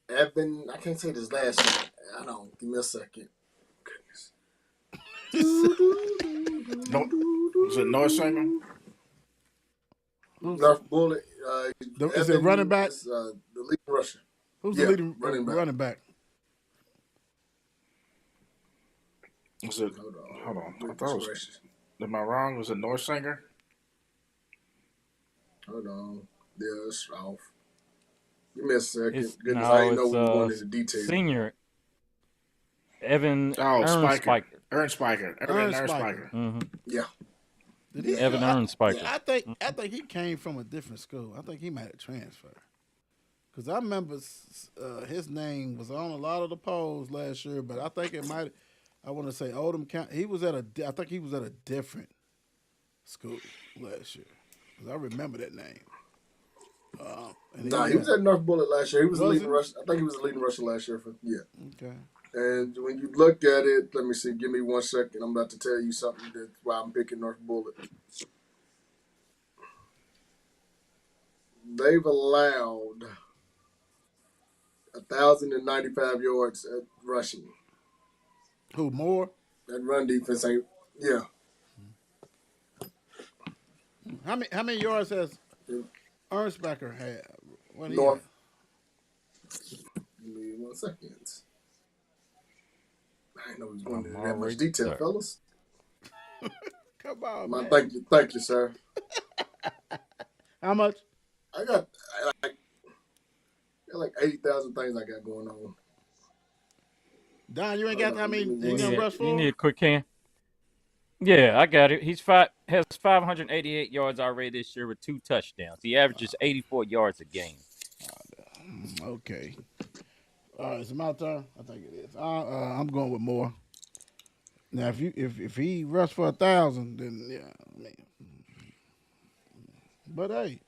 Evan, I can't say his last name. I don't. Give me a second. Goodness. No, was it North Singer? North Bullitt. Is it running back? The leading rusher. Who's the leading running back? Was it? Hold on. I thought it was. Am I wrong? Was it North Singer? Hold on. Yeah, it's off. Give me a second. It's Goodness, I didn't know we were going into detail. Senior. Evan Oh, Ern Spiker. Spiker. Ern Spiker. Ern Ern Spiker. Spiker. Mm-hmm. Yeah. Did he? Evan Ern Spiker. Yeah, I think he came from a different school. I think he might have transferred. Because I remember his name was on a lot of the polls last year, but I think it might. I want to say Oldham County. I think he was at a different school last year. Because I remember that name. He was at North Bullitt last year. He was the Was leading he? rusher. I think he was the leading rusher last year. Okay. And when you look at it, let me see. Give me 1 second. I'm about to tell you something that's why I'm picking North Bullitt. They've allowed 1,095 yards at rushing. Who, more? That run defense ain't. Yeah. How many yards has Ernstbacher had? What he North. had? Give me 1 second. I didn't know he was going into I'm that much already detail, there. fellas. Come on, Man, man. thank you, sir. How much? I got like 80,000 things I got going on. Don, you ain't got how many he gonna rush for? You need a quick hand. Yeah, I got it. Has 588 yards already this year with 2 touchdowns. He averages 84 yards a game. Okay. All right, is it my turn? I think it is. I'm going with more. Now, if he rushed for 1,000, then yeah, I mean. But hey,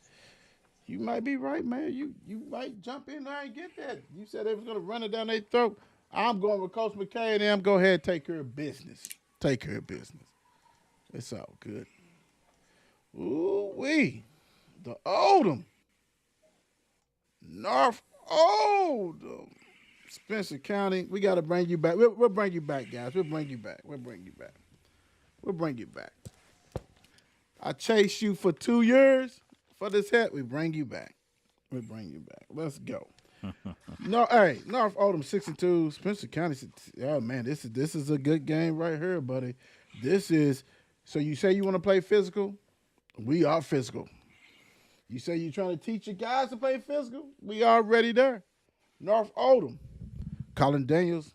you might be right, man. You might jump in there and get that. You said they was gonna run it down their throat. I'm going with Coach McKay and them. Go ahead and take care of business. Take care of business. It's all good. Ooh-wee. The Oldham. North Oldham. Spencer County. We got to bring you back. We'll bring you back, guys. We'll bring you back. I chased you for 2 years for this hat. We bring you back. Let's go. No, hey, North Oldham 6-2. Spencer County. Oh man, this is a good game right here, buddy. This is. So you say you want to play physical? We are physical. You say you're trying to teach your guys to play physical? We already there. North Oldham. Colin Daniels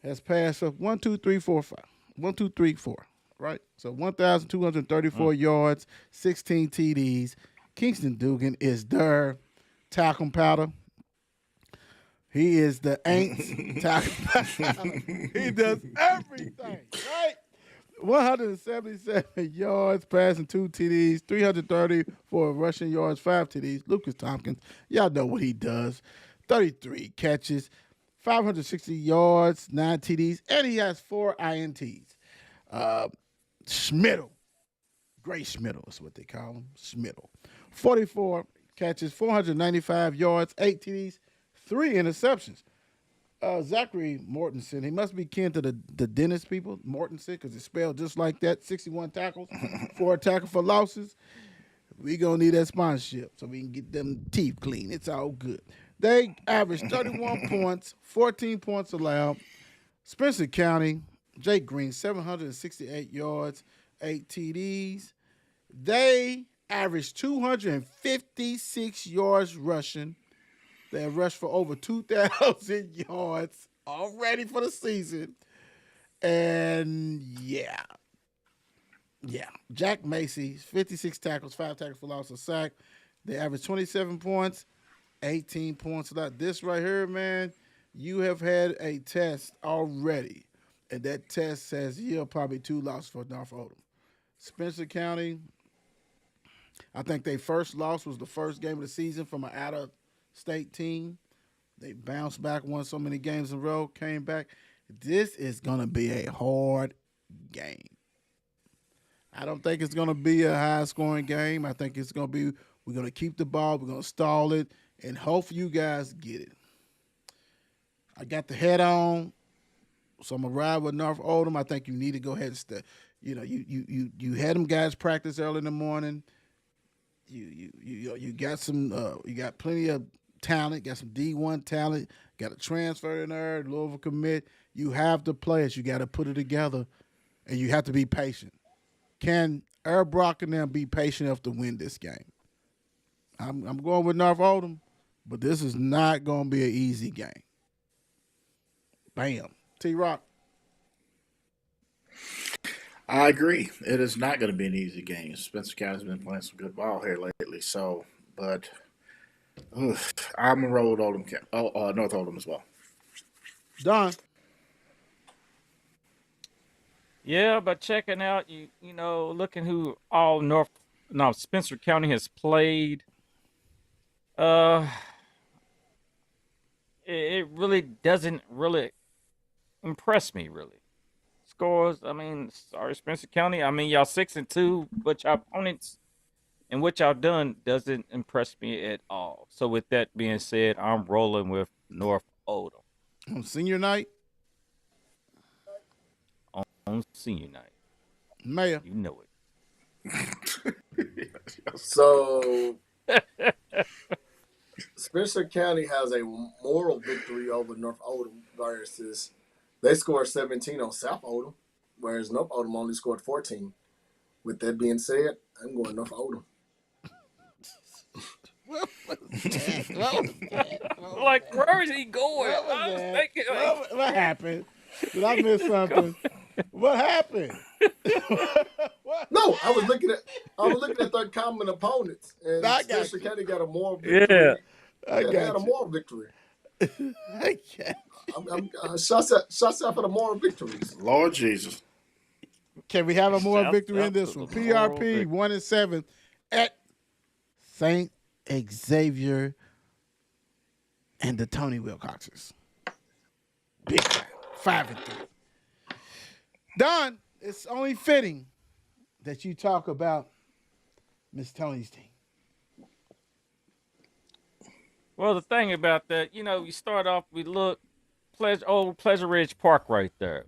has passed up 1, 2, 3, 4, 5. 1, 2, 3, 4. Right? So 1,234 yards, 16 TDs. Kingston Dugan is their talcum powder. He is the Aints talcum powder. He does everything, right? 177 yards, passing 2 TDs, 334 rushing yards, 5 TDs. Lucas Tompkins, y'all know what he does. 33 catches, 560 yards, 9 TDs, and he has 4 INTs. Schmittle, Gray Schmittle is what they call him, Schmittle. 44 catches, 495 yards, 8 TDs, 3 interceptions. Zachary Mortensen, he must be kin to the Dennis people, Mortensen, because it's spelled just like that. 61 tackles, 4 tackles for losses. We going to need that sponsorship so we can get them teeth clean. It's all good. They averaged 31 points, 14 points allowed. Spencer County, Jake Green, 768 yards, 8 TDs. They averaged 256 yards rushing. They have rushed for over 2,000 yards already for the season. And yeah. Jack Macy, 56 tackles, 5 tackles for loss, a sack. They average 27 points, 18 points. This right here, man, you have had a test already. And that test says you're probably 2 losses for North Oldham. Spencer County, I think their first loss was the first game of the season from an out-of-state team. They bounced back, won so many games in a row, came back. This is going to be a hard game. I don't think it's going to be a high-scoring game. I think it's going to be, we're going to keep the ball, we're going to stall it, and hopefully you guys get it. I got the head on, so I'm going to ride with North Oldham. I think you need to go ahead and stay. You know, you had them guys practice early in the morning. You got some you got plenty of talent, got some D1 talent, got a transfer in there, Louisville commit. You have the players, you got to put it together, and you have to be patient. Can Brock and them be patient enough to win this game? I'm going with North Oldham, but this is not going to be an easy game. Bam. T-Rock. I agree. It is not going to be an easy game. Spencer County's been playing some good ball here lately. So, but I'm gonna roll with Oldham, North Oldham as well. Don. Yeah, but checking out, looking who all Spencer County has played. Uh, it really doesn't really impress me. Really, scores. I mean, sorry, Spencer County. I mean, y'all 6-2, but y'all opponents and what y'all done doesn't impress me at all. So with that being said, I'm rolling with North Oldham On senior night, on senior night. Mayor. You know it. So Spencer County has a moral victory over North Oldham versus they scored 17 on South Oldham, whereas North Oldham only scored 14. With that being said, I'm going North Oldham. Like, where is he going? What happened? Did I miss something? What happened? No, I was looking at their common opponents, and Spencer County got a moral victory. Yeah, I got had a moral victory. Shots out for the moral victories. Lord Jesus. Can we have a moral victory in out this to one? the moral PRP 1-7 at St. Xavier and the Tony Wilcoxers. Big 5-3. Don, it's only fitting that you talk about Miss Tony's team. Well, the thing about that, you start off, we look, Pleasure Ridge Park right there,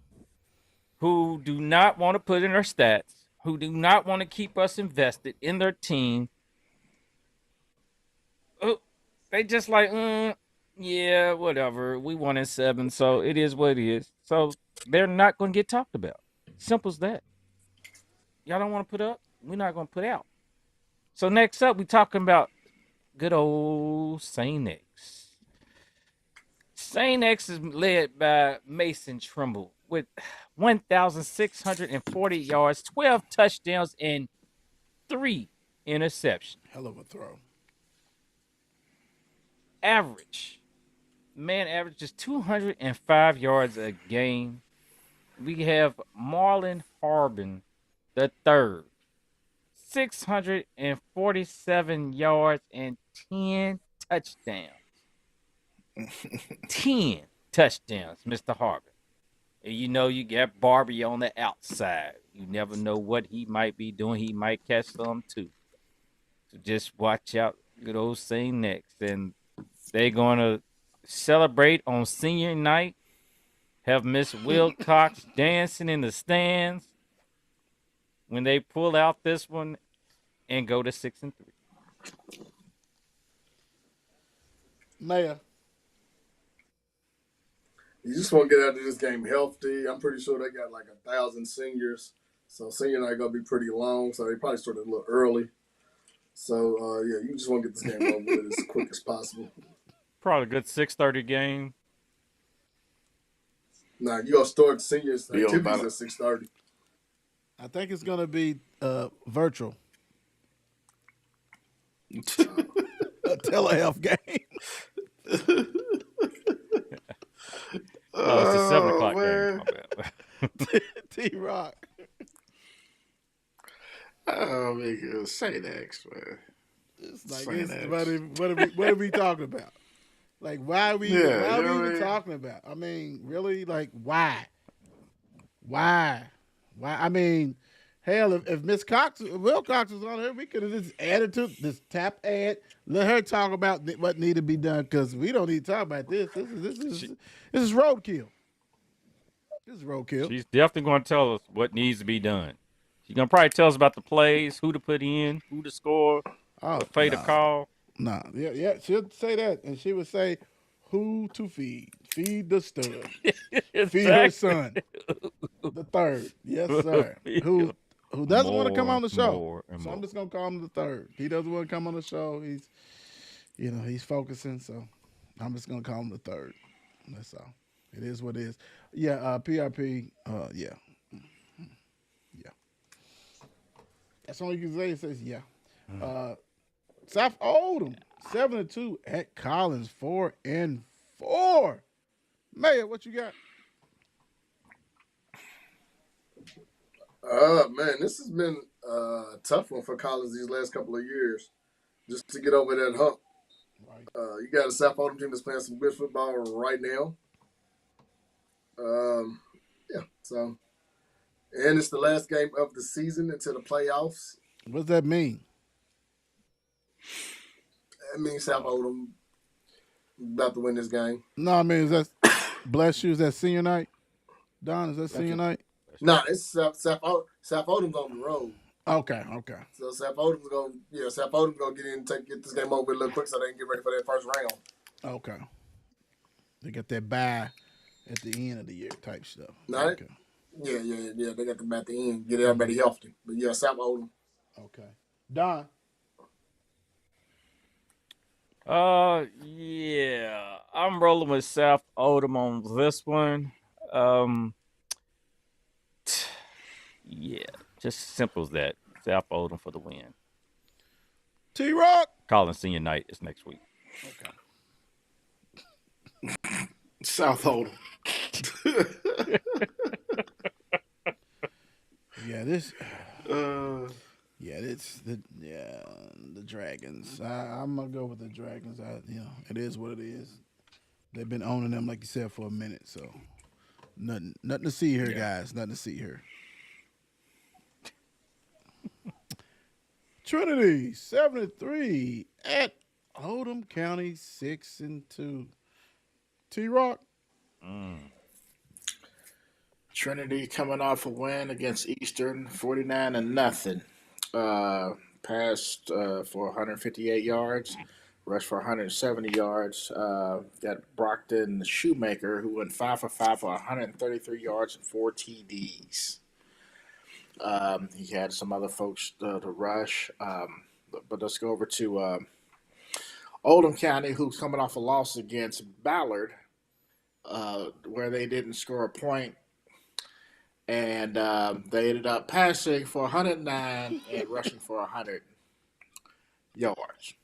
who do not want to put in their stats, who do not want to keep us invested in their team. They just like, yeah, whatever. We 1-7, so it is what it is. So they're not going to get talked about. Simple as that. Y'all don't want to put up, we're not going to put out. So next up, we're talking about good old St. X. St. X is led by Mason Trimble with 1,640 yards, 12 touchdowns, and 3 interceptions. Hell of a throw. Average is 205 yards a game. We have Marlon Harbin the third, 647 yards and 10 touchdowns. 10 touchdowns, Mr. Harbin. And you got Barbie on the outside. You never know what he might be doing. He might catch some too. So just watch out. Good old St. Next. And they're going to celebrate on senior night. Have Miss Wilcox dancing in the stands when they pull out this one and go to 6-3. Mayor. You just want to get out of this game healthy. I'm pretty sure they got like 1,000 seniors. So senior night going to be pretty long. So they probably started a little early. So, you just want to get this game over with as quick as possible. Probably a good 6:30 game. Nah, you going to start seniors activities at 6:30. I think it's going to be virtual. A telehealth game. Oh, it's a 7 o'clock game. My bad. T-Rock. Oh, man, St. X, man. It's like, what are we talking about? Like, why are we even talking about? I mean, really, like, why? I mean, hell, if Miss Wilcox was on here, we could have just added to this tap ad. Let her talk about what needed to be done, because we don't need to talk about this. This is roadkill. This is roadkill. She's definitely going to tell us what needs to be done. She's going to probably tell us about the plays, who to put in, who to score, what play to call. Nah, yeah, she'll say that, and she would say, who to feed. Feed the stud. Exactly. Feed her son. The third. Yes, sir. Who doesn't want to come on the show. So I'm just going to call him the third. He doesn't want to come on the show. He's focusing, so I'm just going to call him the third. That's all. It is what it is. Yeah, PRP. Yeah, yeah. That's all you can say. It says yeah. South Oldham 7-2 at Collins 4-4. Mayor, what you got? Man, this has been a tough one for Collins these last couple of years, just to get over that hump. Right. You got a South Oldham team that's playing some good football right now. Yeah, so, and it's the last game of the season until the playoffs. What does that mean? That means South Oldham about to win this game. No, I mean, is that bless you? Is that senior night? Don, is that senior night? Nah, it's South Oldham's on the road. Okay. So South Oldham's gonna get in and get this game over with a little quick so they can get ready for that first round. Okay. They got that bye at the end of the year type stuff. Nah, Okay. Yeah. They got them at the end, get everybody healthy. But yeah, South Oldham. Okay. Don. Yeah, I'm rolling with South Oldham on this one. Yeah, just simple as that. South Oldham for the win. T-Rock. Collins Senior Night is next week. Okay. South Oldham. Yeah, this. The Dragons. I'm gonna go with the Dragons. It is what it is. They've been owning them, like you said, for a minute. So nothing to see here, guys. Nothing to see here. Trinity 7-3 at Oldham County 6-2. T-Rock. Trinity coming off a win against Eastern, 49-0. Passed for 158 yards, rushed for 170 yards. Got Brockton Shoemaker, who went 5 for 5 for 133 yards and 4 TDs. He had some other folks to rush. But let's go over to Oldham County, who's coming off a loss against Ballard, where they didn't score a point. And they ended up passing for 109 and rushing for 100 yards.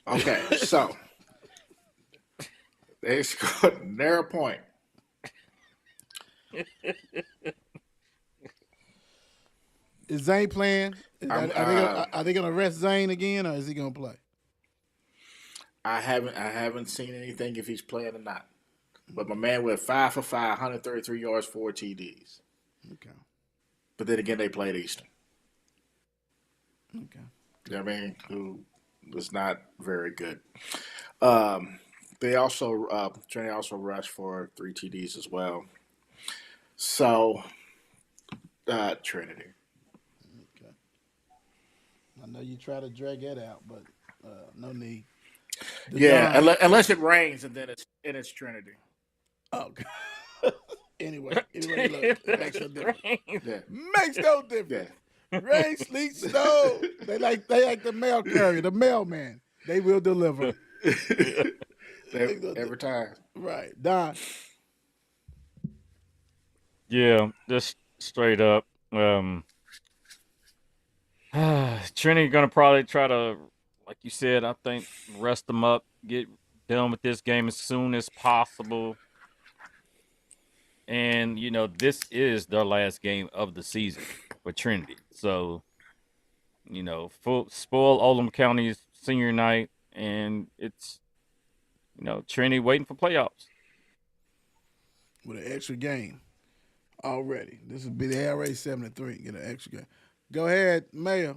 Okay, so they scored a narrow point. Is Zane playing? Are they gonna rest Zane again, or is he gonna play? I haven't seen anything if he's playing or not. But my man went 5 for 5, 133 yards, 4 TDs. Okay. But then again, they played Eastern. Okay. You know what I mean? Who was not very good. They also Trinity also rushed for 3 TDs as well. So Trinity. Okay. I know you try to drag that out, but no need. Unless it rains and then it's Trinity. Okay. Anyway, look, it makes no difference. Yeah. Makes no difference. Rain, sleet, snow. They like the mail carrier, the mailman. They will deliver. Every time. Right. Don. Yeah, just straight up. Trinity gonna probably try to, like you said, I think rest them up, get done with this game as soon as possible. And, this is their last game of the season for Trinity. So, spoil Oldham County's senior night, and it's, Trinity waiting for playoffs. With an extra game already. This would be the already 7-3. Get an extra game. Go ahead, Mayor.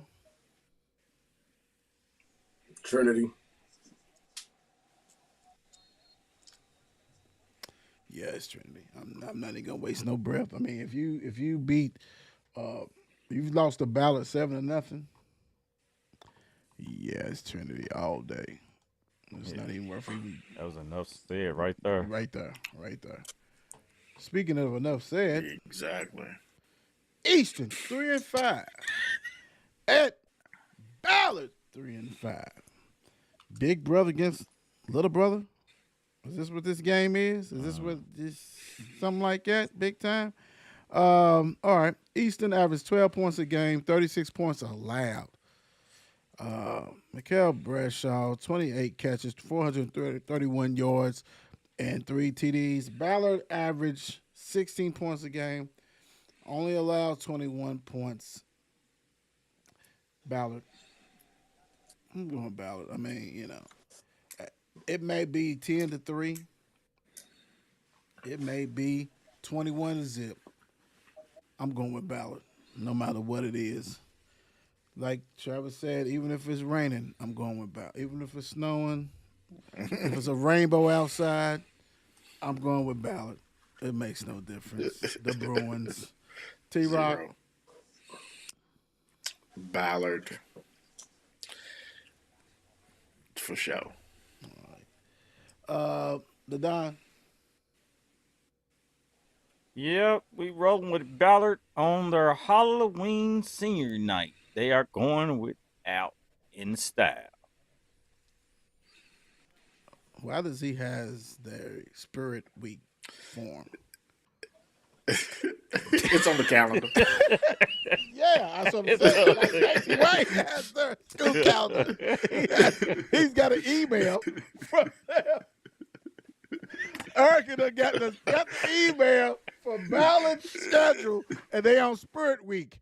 Trinity. Yeah, it's Trinity. I'm not even gonna waste no breath. I mean, if you beat, you've lost to Ballard 7-0. Yeah, it's Trinity all day. It's not even worth even. That was enough said right there. Right there. Speaking of enough said, Exactly. Eastern 3-5 at Ballard 3-5. Big brother against little brother. Is this what this game is? Is this what this something like that? Big time. All right. Easton averaged 12 points a game, 36 points allowed. Mikael Bradshaw, 28 catches, 431 yards, and 3 TDs. Ballard averaged 16 points a game, only allowed 21 points. Ballard. I'm going Ballard. I mean, you know, it may be 10-3. It may be 21-0. I'm going with Ballard, no matter what it is. Like Travis said, even if it's raining, I'm going with Ballard. Even if it's snowing, if it's a rainbow outside, I'm going with Ballard. It makes no difference. The Bruins. T-Rock. 0. Ballard. For sure. The Don. Yep, we rolling with Ballard on their Halloween senior night. They are going without in style. Why does he has their Spirit Week form? It's on the calendar. Yeah, that's what I'm saying. Like, right, that's their school calendar. He's got an email from them. Erica done got the email for Ballard's schedule, and they on Spirit Week.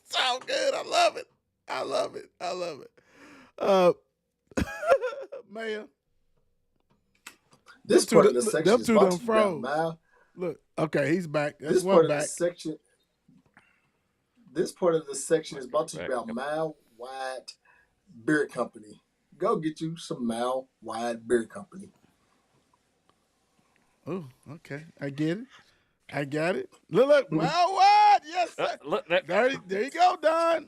Sound good. I love it. I love it. I love it. Mayor. This part of the section them is two brought done to you by froze. Mal. Look, okay, he's back. That's This one part of back. the section. This part of the section is brought to you Back. by Mal White Beer Company. Go get you some Mal White Beer Company. Oh, okay. I get it. I got it. Look, Mal White. Yes, sir. Look, that, There you go, Don.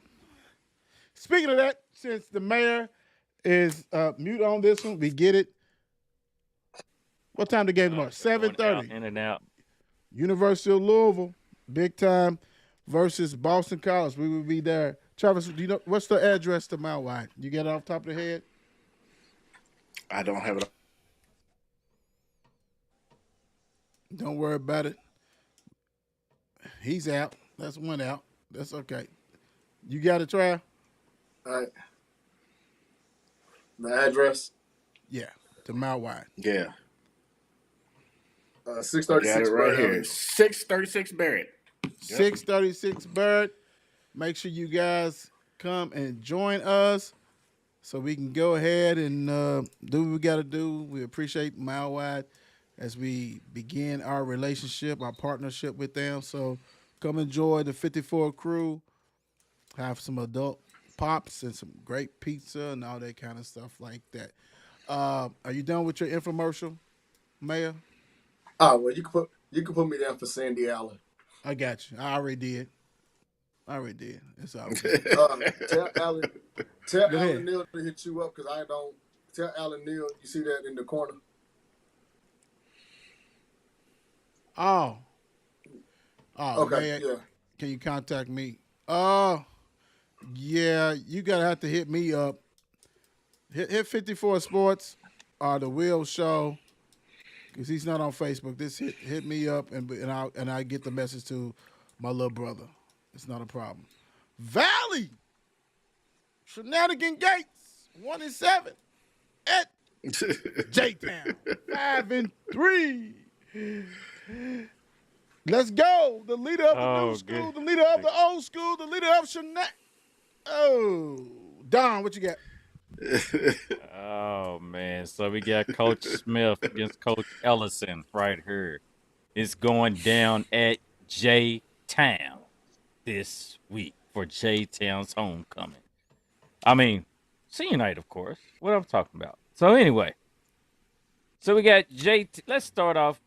Speaking of that, since the mayor is mute on this one, we get it. What time the game tomorrow? 7:30. in and out. University of Louisville, big time, versus Boston College. We will be there. Travis, do you know what's the address to Mount White? You get it off the top of the head? I don't have it. Don't worry about it. He's out. That's one out. That's okay. You got it, Trav? All right. The address, Yeah, to Mount White. Yeah. 636 Got it right Barrett here. Avenue. 636 Barrett. 636 Bird. Make sure you guys come and join us so we can go ahead and do what we got to do. We appreciate Mile Wide as we begin our relationship, our partnership with them. So come enjoy the 54 crew, have some adult pops and some great pizza and all that kind of stuff like that. Are you done with your infomercial, Mayor? Oh, well, you can put me down for Sandy Allen. I got you. I already did. It's all good. Tell Alan Go ahead. Neal to hit you up because I don't. Tell Alan Neal, you see that in the corner? Oh, Okay, man, yeah. can you contact me? Yeah, you gotta have to hit me up. Hit 54 Sports or the Will Show because he's not on Facebook. Just hit me up and I get the message to my little brother. It's not a problem. Valley, Shenanigan Gates, 1-7 at J-Town, 5-3. Let's go. The leader of the new school, the leader of the old school, the leader of Shawnee. Oh, Don, what you got? Oh man, so we got Coach Smith against Coach Ellison right here. It's going down at J-Town this week for J-Town's homecoming. I mean, senior night, of course. What I'm talking about. So anyway, so we got let's start off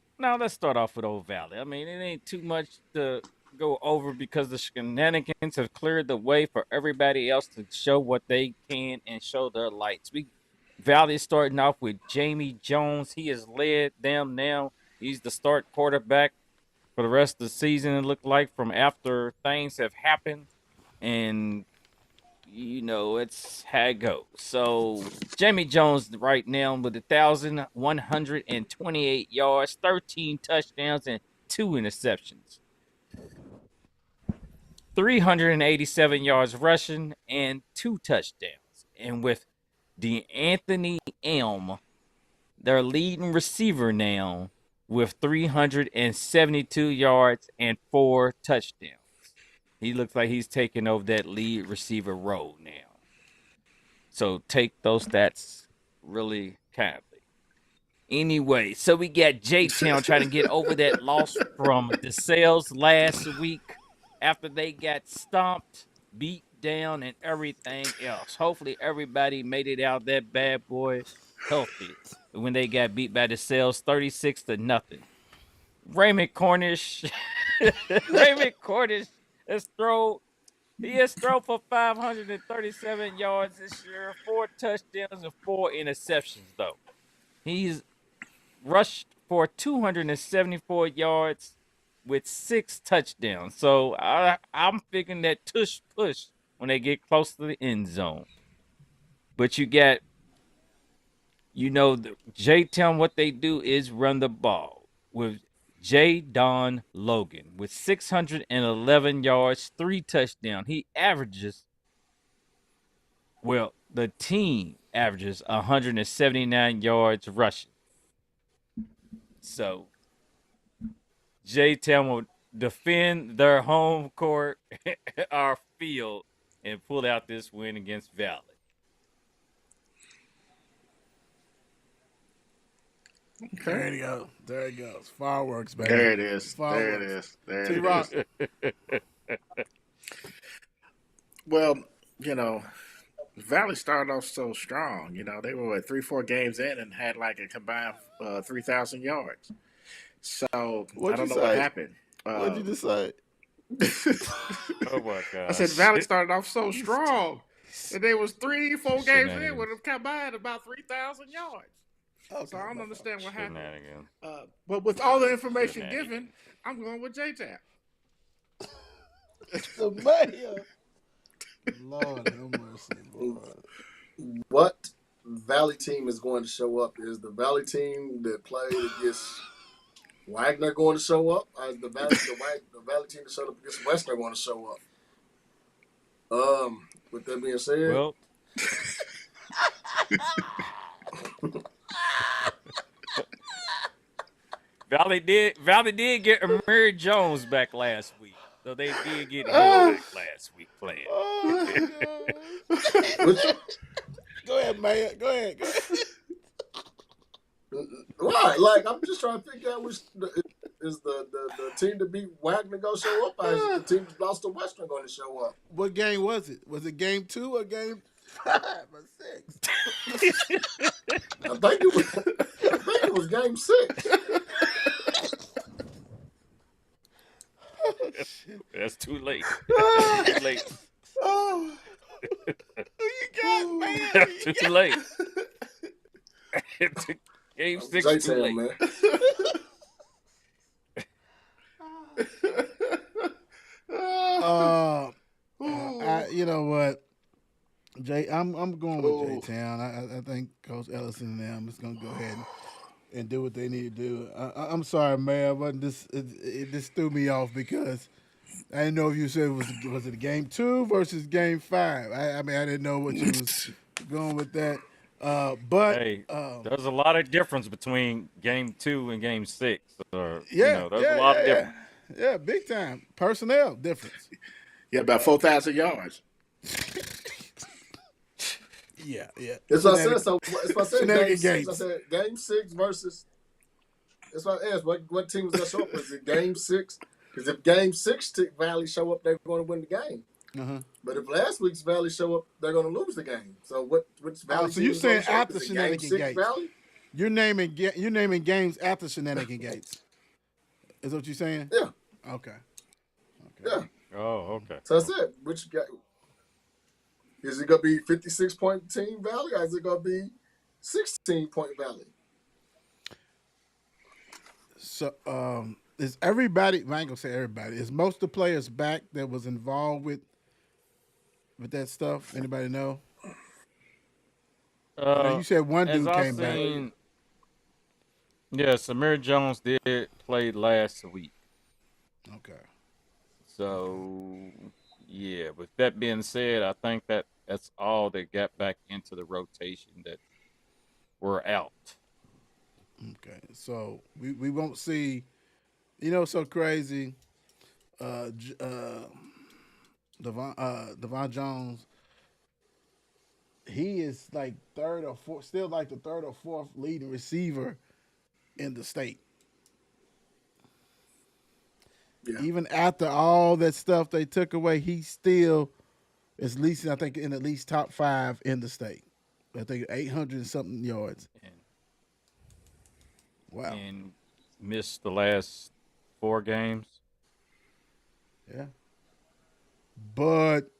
with Old Valley. I mean, it ain't too much to go over because the shenanigans have cleared the way for everybody else to show what they can and show their lights. Valley is starting off with Jamie Jones. He has led them now. He's the start quarterback for the rest of the season, it looked like, from after things have happened. And it's how it goes. So Jamie Jones right now with 1,128 yards, 13 touchdowns, and 2 interceptions. 387 yards rushing and 2 touchdowns. And with DeAnthony Elm, their leading receiver now, with 372 yards and 4 touchdowns. He looks like he's taking over that lead receiver role now. So take those stats really kindly. Anyway, so we got J-Town trying to get over that loss from DeSales last week after they got stomped, beat down, and everything else. Hopefully everybody made it out that bad boy healthy when they got beat by DeSales 36-0. Raymond Cornish has thrown for 537 yards this year, 4 touchdowns and 4 interceptions, though. He's rushed for 274 yards with 6 touchdowns. So I'm thinking that tush push when they get close to the end zone. But you got, J-Town, what they do is run the ball with J. Don Logan with 611 yards, 3 touchdowns. The team averages 179 yards rushing. So J-Town will defend their home court, our field, and pull out this win against Valley. There it goes. There it goes. Fireworks, baby. There it is. Fireworks. There it T-Rock. is. Well, Valley started off so strong. They were 3-4 games in and had like a combined 3,000 yards. So I don't know what happened. What'd you decide? Oh my God! I said Valley started off so strong, and they was 3-4 games in with them combined about 3,000 yards. So I don't understand what happened. But with all the information given, I'm going with J-Town. The mayor. Lord have mercy, Lord. What Valley team is going to show up? Is the Valley team that played against Waggener going to show up? Or is the Valley team that showed up against Western going to show up? With that being said, well, Valley did get Amir Jones back last week. So they did get him back last week playing. Oh, go ahead, man. Go ahead. Right, like I'm just trying to figure out which is the team to beat Wagner going to show up, or is the team that lost to Western going to show up? What game was it? Was it game 2 or game 5 or 6? I think it was game 6. That's too late. That's too late. Oh, who you got, man? That's too late. Game 6 is too late. Man. You know what, Jay? I'm going with J-Town. I think Coach Ellison and them is gonna go ahead and do what they need to do. I'm sorry, man, but it just threw me off because I didn't know if you said was it game 2 versus game 5. I mean I didn't know what you was going with that. But hey, there's a lot of difference between game 2 and game 6. There's a lot of difference. Yeah, big time personnel difference. Yeah, about 4,000 yards. Yeah. That's what I said. So if I said game 6, games. I said game 6 versus. That's what I asked. What team was that show up? Was it game 6? Because if game 6 Valley show up, they're going to win the game. Uh-huh. But if last week's Valley show up, they're going to lose the game. So which Valley? So you saying after Shenanigan game 6 Gates? Valley? You're naming games after Shenanigan Gates. Is what you're saying? Yeah. Okay. Yeah. Oh, okay. So that's it. Which guy? Is it going to be 56-point team Valley, or is it going to be 16-point Valley? So is everybody? I ain't gonna say everybody. Is most of the players back that was involved with with that stuff? Anybody know? Now Uh, you said one as dude I came back. seen, yeah, Samir Jones did play last week. Okay. So, yeah, with that being said, I think that's all that got back into the rotation that were out. Okay. So we won't see. You know, so crazy. Uh, J- uh, Devon Jones. He is like third or fourth, still like the third or fourth leading receiver in the state. Yeah. Even after all that stuff they took away, he still is at least I think in at least top five in the state. I think 800 and something yards. And Wow. and missed the last 4 games. Yeah. But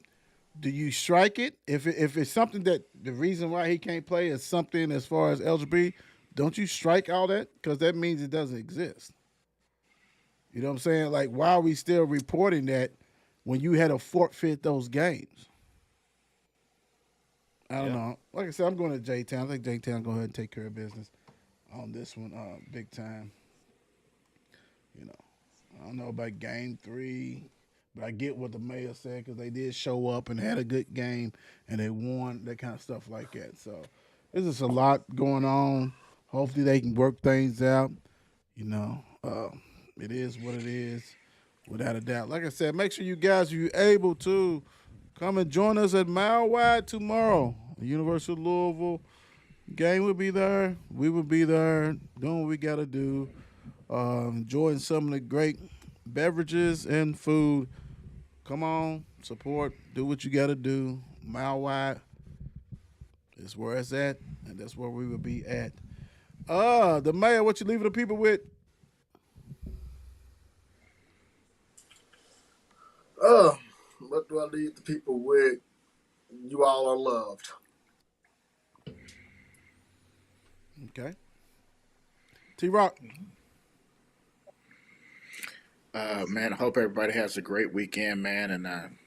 do you strike it if it's something that the reason why he can't play is something as far as eligibility? Don't you strike all that because that means it doesn't exist? You know what I'm saying? Like, why are we still reporting that when you had to forfeit those games? I don't Yeah. know. Like I said, I'm going to J Town. I think J Town go ahead and take care of business on this one, big time. You know, I don't know about game 3, but I get what the mayor said because they did show up and had a good game and they won, that kind of stuff like that. So there's just a lot going on. Hopefully they can work things out. You know, it is what it is, without a doubt. Like I said, make sure you guys, if you're able to, come and join us at Mile Wide tomorrow. The University of Louisville game will be there. We will be there doing what we got to do. Enjoying some of the great beverages and food. Come on, support, do what you got to do. Mile Wide is where it's at, and that's where we will be at. The mayor, what you leaving the people with? What do I leave the people with? You all are loved. Okay. T-Rock. Man, I hope everybody has a great weekend, man. And I'm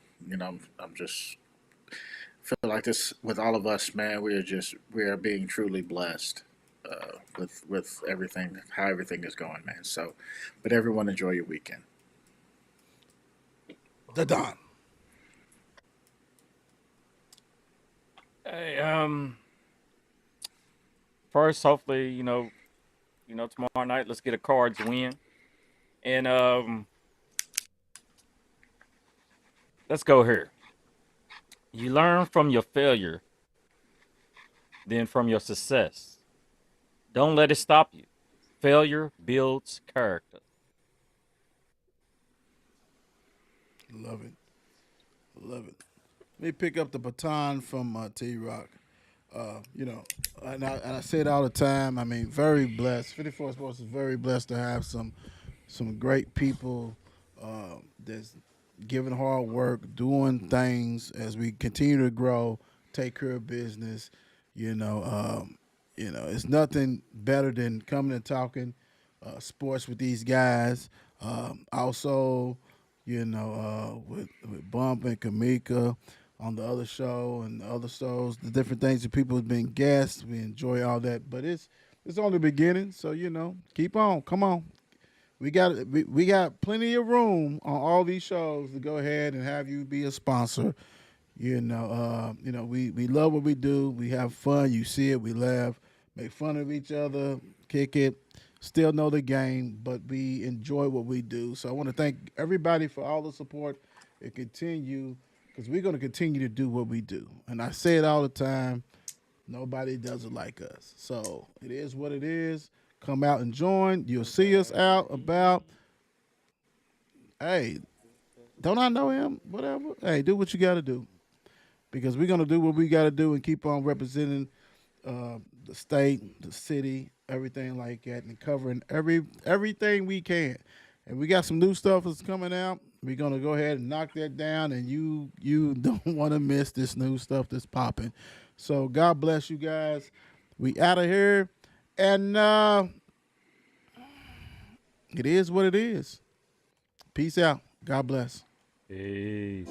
just feel like this with all of us, man. We are being truly blessed with everything, how everything is going, man. So, but everyone enjoy your weekend. The Don. Hey, first, hopefully, tomorrow night, let's get a Cards win, and let's go here. You learn from your failure, then from your success. Don't let it stop you. Failure builds character. Love it. Love it. Let me pick up the baton from T-Rock. And I say it all the time. I mean, very blessed. 54 Sports is very blessed to have some great people that's giving hard work, doing things as we continue to grow, take care of business. It's nothing better than coming and talking sports with these guys. Also, with Bump and Kamika on the other show and the other shows, the different things that people have been guests. We enjoy all that, but it's only the beginning. So keep on, come on. We got plenty of room on all these shows to go ahead and have you be a sponsor. We love what we do. We have fun. You see it. We laugh, make fun of each other, kick it. Still know the game, but we enjoy what we do. So I want to thank everybody for all the support and continue, because we're going to continue to do what we do. And I say it all the time, nobody does it like us. So it is what it is. Come out and join. You'll see us out about. Hey, don't I know him? Whatever. Hey, do what you got to do, because we're going to do what we got to do and keep on representing the state, the city, everything like that, and covering everything we can. And we got some new stuff that's coming out. We're gonna go ahead and knock that down, and you don't want to miss this new stuff that's popping. So God bless you guys. We out of here, and it is what it is. Peace out. God bless. Peace.